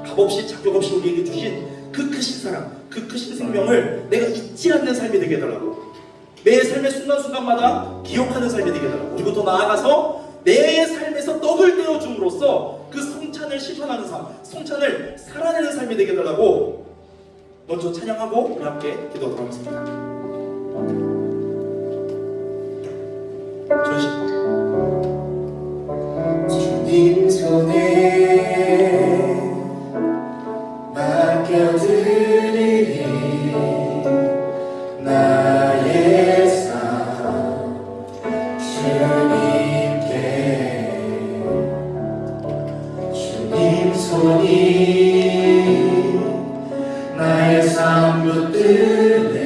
값없이 자격 없이 우리에게 주신 그 크신 사랑, 그 크신 생명을 내가 잊지 않는 삶이 되게 해달라고, 매 삶의 순간순간마다 기억하는 삶이 되게 해달라고, 그리고 더 나아가서 내 삶에서 떡을 떼어줌으로써 그 성찬을 실천하는 삶, 성찬을 살아내는 삶이 되게 해달라고 먼저 찬양하고 우리 함께 기도하도록 하겠습니다. 주님 손에 맡겨드리리 나의 삶 주님께. 주님 손이 나의 삶 붙드네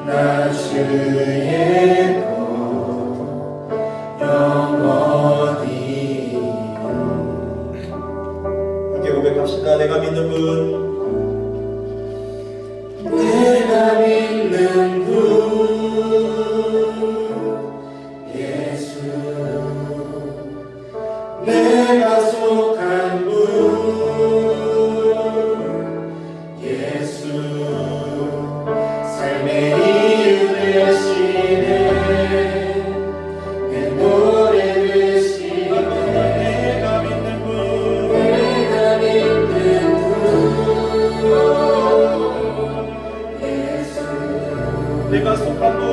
나 주의 영원히. 함께 고백합시다. 내가 믿는 분, 내가 믿는 분 예수, 내가 속한 분 예수, 삶의 이유 되시네 내 노래 되시네. 내가 믿는 분, 내가 믿는 분 예수, 내가 속한 분,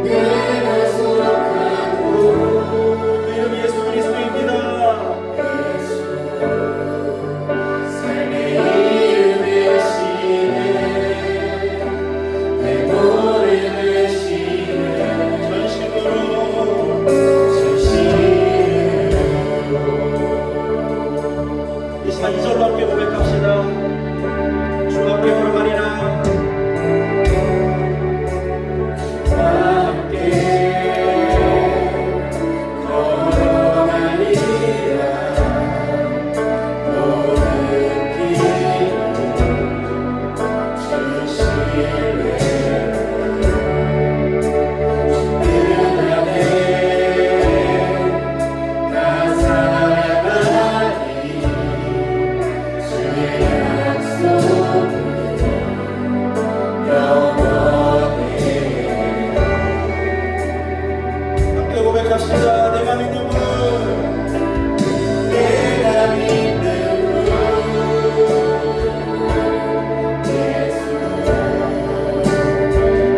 내가 속한 분 그 이름 예수 그리스도입니다. 예수, 삶의 이유 되시네 내 노래 되시네. 전심으로 시간 2절로 함께 고백합시다. 주 함께 걸어가리라. 함께 걸어가리라. 모든 길 주시네. 함께 고백합시다. 내가 믿는 분, 내가 믿는 분 예수,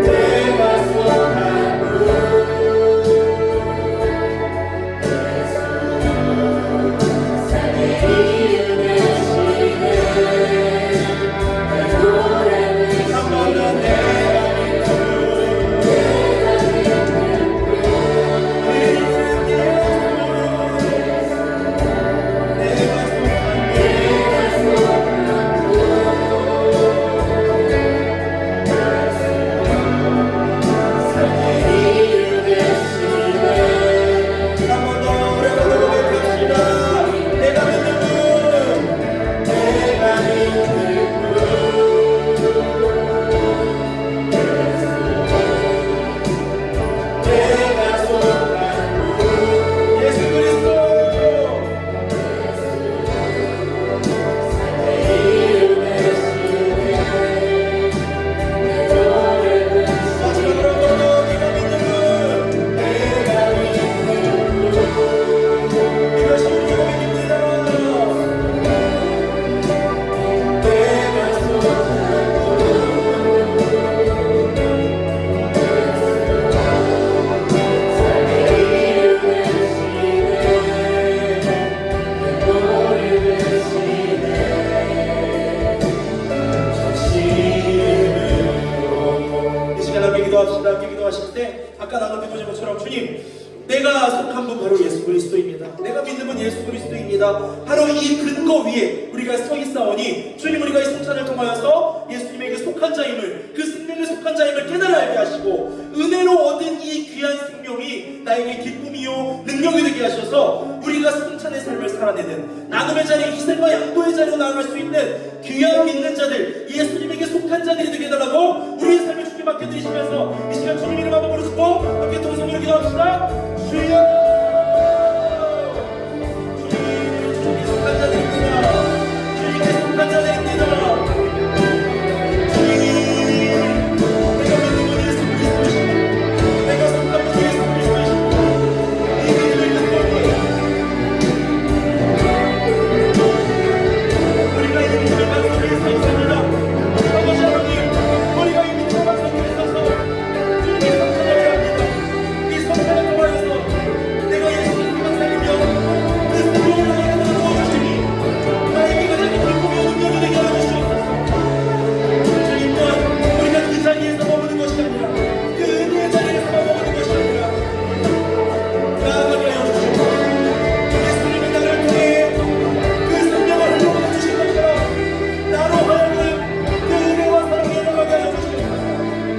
내가 속한 분 예수, 삶의 이유 되시네. 내 노래는 한 번은 내가 믿는 분, 한 번 더 오래가도 고백합시다. 내가 믿는 분, 내가 믿는 분 내가 속한 분 예수 그리스도. 삶의 이유 되시네. 내 노래는 마지막으로 너도 네가 믿는 분, 내가 믿는 이것이 우리 고백입니다. 내가 속한 삶의 이유 되시네. 내 노래 되시네. 이 시간 함께 기도합시다. 함께 기도하실 때 아까 나눈 기도제목처럼 주님, 내가 속한 분 바로 예수 그리스도입니다. 내가 믿는 분 예수 그리스도입니다. 바로 이 근거 위에 우리가 서 있사오니 주님, 우리가 이 성찬을 통하여서 예수님에게 속한 자임을, 그 생명에 속한 자임을 깨달아 알게 하시고 은혜로 얻은 이 귀한 생명이 나에게 기쁨이요 능력이 되게 하셔서 우리가 성찬의 삶을 살아내는, 나눔의 자리, 희생과 양도의 자리로 나아갈 수 있는 귀한 믿는 자들, 예수님에게 속한 자들이 되게 해달라고 우리의 삶을 주께 맡겨드리시면서 이 시간 주님 이름 한번 부르시고 함께 동성으로 기도합시다. 주여, 주님께 속한 자들입니다. 주님께 속한 자들입니다. 주님, 내가 믿는 분 예수 그리스도시고, 내가 속한 분 예수 그리스도시고, 이 믿음을 듣고 우리가 이 믿음의 방송에 서 있습니다. 아버지 하나님, 우리가 이 믿음의 방송에 있어서 주님의 성찬을 해야 합니다. 이 성찬을 통하여서 내가 예수님과 살며 그 생명을 나에게 나누어주시니 나에게 가장 기쁨이요 능력이 되게 하여 주시옵소서. 주님 또한 우리가 그 자리에서 머무는 것이 아니라 그 은혜의 자리에서 머무는 것이 아니라 나아가게 하여 주시옵소서. 예수님이 나를 통해 그 생명을 흘려보내 주신 것처럼 나로 하여금 그 은혜와 사랑에 나가게 하여 주시옵소서.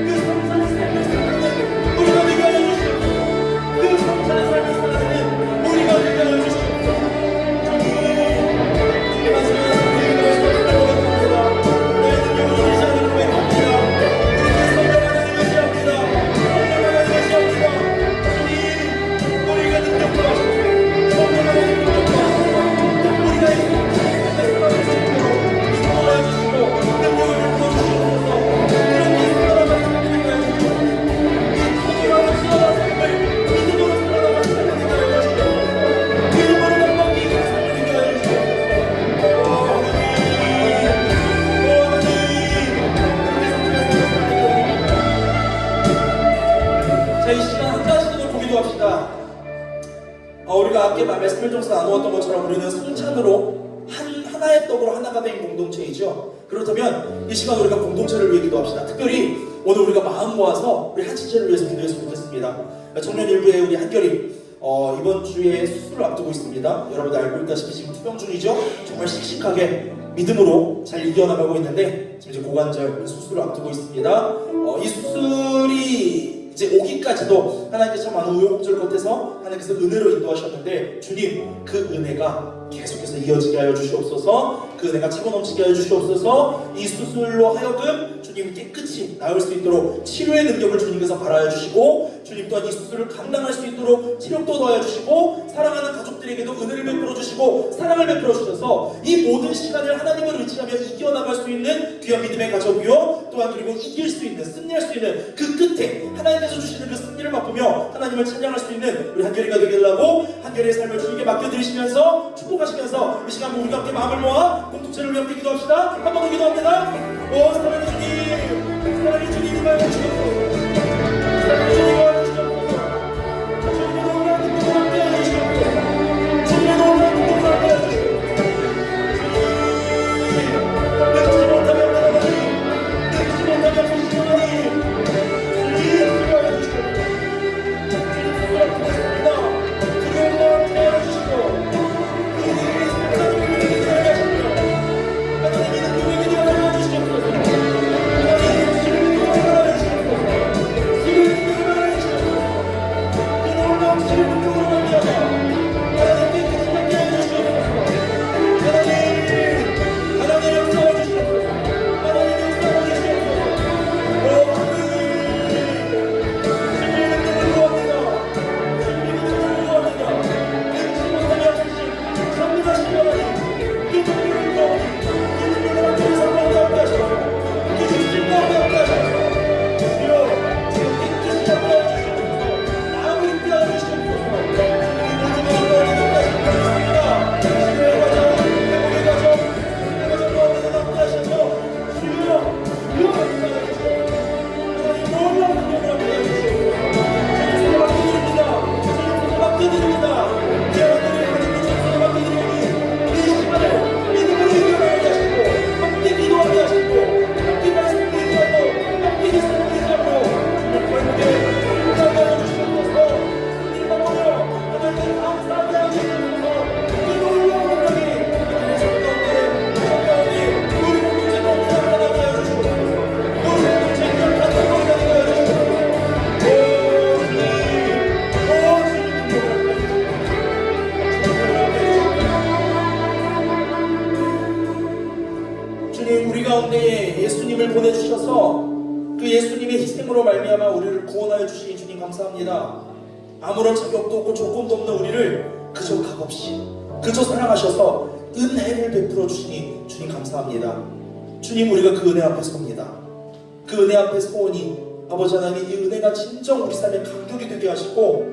그 성찬의 삶을 살아내는 우리가 되게 하여 주시옵소서. 그 성찬의 삶을 살아내는 우리가 되게 하여 주시옵소서. 주님, 주님 말씀은 우리의 말씀을 고백합니다. 나의 능력을 의지하지 않는 고백합니다. 우리의 성령 하나님 의지합니다. 성령 하나님 의지합니다. 주님, 우리가 능력을 하소서. 성령 하나님 능력을 하소서. 우리가 이 성찬의 삶을 살아낼 수 있도록 인도하여 주시고 능력을 부어주시옵소서. 이렇게 살아가는 삶이 되게 하여 주시옵소서. 이 소중한 수많은 삶을 믿음으로 살아가는 삶이 되게 하여 주시옵소서. 믿음으로 넘어가기 위한 삶이 되게 하여 주시옵소서. 오 하나님, 자, 이 시간 한 가지를 보기도 합시다. 우리가 아까 말씀을 통해서 나누었던 것처럼 우리는 성찬으로 하나의 떡으로 하나가 된 공동체이죠. 그렇다면 이 시간 우리가 공동체를 위해 기도합시다. 특별히 오늘 우리가 마음 모아서 우리 한치체를 위해서 기도했으면 좋겠습니다. 청년 일부의 우리 한결이 이번 주에 수술을 앞두고 있습니다. 여러분들 알고 있다시피 지금 투병 중이죠. 정말 씩씩하게 믿음으로 잘 이겨나가고 있는데 지금 이제 고관절 수술을 앞두고 있습니다. 이 수술이 이제 오기까지도 하나님께서 참 많은 우여곡절 끝에서 하나님께서 은혜로 인도하셨는데 주님 그 은혜가 계속해서 이어지게 하여 주시옵소서. 그 은혜가 차고 넘치게 하여 주시옵소서. 이 수술로 하여금 주님 깨끗이 나을 수 있도록 치료의 능력을 주님께서 발하여 주시고 주님 또한 이 수술을 감당할 수 있도록 치료도 더하여 주시고 사랑하는 가족들에게도 은혜를 베풀어 주시고 사랑을 베풀어 주셔서 이 모든 시간을 하나님을 의지하며 이겨나갈 수 있는 귀한 믿음의 가족이요 또한 그리고 이길 수 있는 승리할 수 있는 그 끝에 하나님께서 주시는 그 승리를 맛보며 하나님을 찬양할 수 있는 우리 한결이가 되겠라고 한결이의 삶을 주님께 맡겨드리시면서 축복하시면서 이 시간 우리가 함께 마음을 모아 공동체를 위해 함께 기도합시다. 한 번 더 기도합니다. 오 사랑의 주님 사랑의 주님 임하여 주시옵소서. 사랑의 주님 임하여 주시옵소서. 주님의 놀라운 능력을 함께 하여 주시옵소서. 주님의 놀라운 능력을 함께 하여 주시옵소서. 능치 못하면 하나님 능치 못하면 주시는 하나님 주님 수고하여 주시옵소서. 주님 수고하여 주셨습니다. 주님 마음 태워 주시고 우리의 하나님을 위해 하시며 하나님의 능력에 대하여 주시옵소서. 하나님 주님의 능력을 주시옵소서. 주님의 능력을 주시옵소서. 이 놀라운 주님의 능력으로 말미암아 하나님께 깨끗하게 하여 주시옵소서. 하나님 역사해 주시옵소서. 하나님 역사해 주시옵소서. 오 하나님 주님의 능력을 구합니다. 주님의 능력을 구합니다. 능치 못하며 주신 전능하신 하나님 그 능력을 구하니 그 능력을 함께 상관과 함께 하셔서 그 주님과 함께 하셔서 주여 지금 깨끗이 함께 하여주시옵소서. 마음을 있게 하여주시옵소서. 이 모든 것을 너희에게 하시옵소서. 치료의 과정, 회복의 과정, 승리의 과정 가운데 함께 하셔서 주여 함께 하여주시옵소서. 하나님 놀라운 능력을 함께 하여주시옵소서. 주님 맡겨드립니다. 주님 맡겨드립니다. 제 하늘의 하나님께 주님 맡겨드리니 이 시간을 믿음으로 이겨나가게 하시고 함께 기도하게 하시고 함께 말씀을 얘기하고 함께 기도를 얘기하고 주님 결국에 감사하게 하여 주시옵소서. 주님 보며 하나님께 감사하게 하여 주시옵소서. 그 놀라운 능력이 우리의 삶 가운데 우리 공동체 가운데 나타나게 하여 주시옵소서. 우리 공동체 기억하는 것이 되게 하여 주시옵소서. 주님 우리 가운데 예수님을 보내주셔서 그 예수님의 희생으로 말미암아 우리를 구원하여 주시니 주님 감사합니다. 아무런 자격도 없고 조건도 없는 우리를 그저 값없이 그저 사랑하셔서 은혜를 베풀어 주시니 주님 감사합니다. 주님 우리가 그 은혜 앞에 섭니다. 그 은혜 앞에 서오니 아버지 하나님 이 은혜가 진정 우리 삶에 감격이 되게 하시고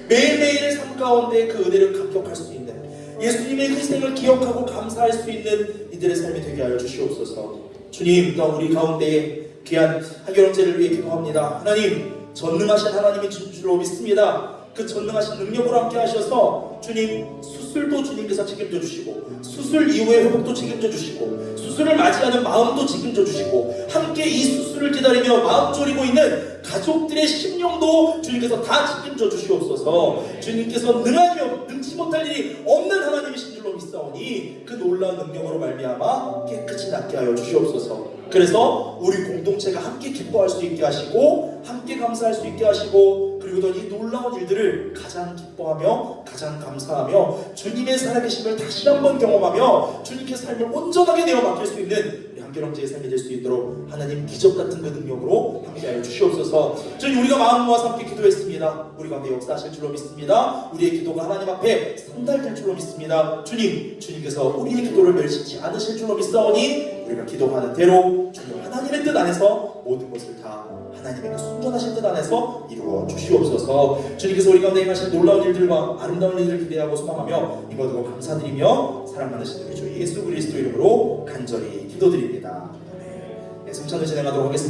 매일매일의 삶 가운데 그 은혜를 감격할 수 있는 예수님의 희생을 기억하고 감사할 수 있는 이들의 삶이 되게 하여 주시옵소서. 주님 또 우리 가운데에 귀한 한결형제를 위해 기도합니다. 하나님 전능하신 하나님이 줄로 믿습니다. 그 전능하신 능력으로 함께 하셔서 주님 수술도 주님께서 책임져 주시고 수술 이후의 회복도 책임져 주시고 수술을 맞이하는 마음도 책임져 주시고 함께 이 수술을 기다리며 마음 졸이고 있는 가족들의 심령도 주님께서 다 책임져 주시옵소서. 주님께서 능하며 능치 못할 일이 없는 하나님이신 줄로 믿사오니 그 놀라운 능력으로 말미암아 깨끗이 낫게 하여 주시옵소서. 그래서 우리 공동체가 함께 기뻐할 수 있게 하시고 함께 감사할 수 있게 하시고 그리고 또 이 놀라운 일들을 가장 기뻐하며 가장 감사하며 주님의 살아계심을 다시 한번 경험하며 주님께 삶을 온전하게 내어 맡길 수 있는 우리 한결형제의 삶이 될 수 있도록 하나님 기적 같은 그 능력으로 함께하여 주시옵소서. 주님 우리가 마음 모아서 함께 기도했습니다. 우리 가운데 역사하실 줄로 믿습니다. 우리의 기도가 하나님 앞에 상달될 줄로 믿습니다. 주님께서 우리의 기도를 멸시치 않으실 줄로 믿사오니 우리가 기도하는 대로 주님 하나님의 뜻 안에서 모든 것을 다 하나님의 그 순전하신 뜻 안에서 이루어 주시옵소서. 주님께서 우리 가운데 행하신 놀라운 일들과 아름다운 일들을 기대하고 소망하며 이거 두고 감사드리며 사랑 많으신 우리 주 예수 그리스도 이름으로 간절히 기도드립니다. 네, 성찬을 진행하도록 하겠습니다.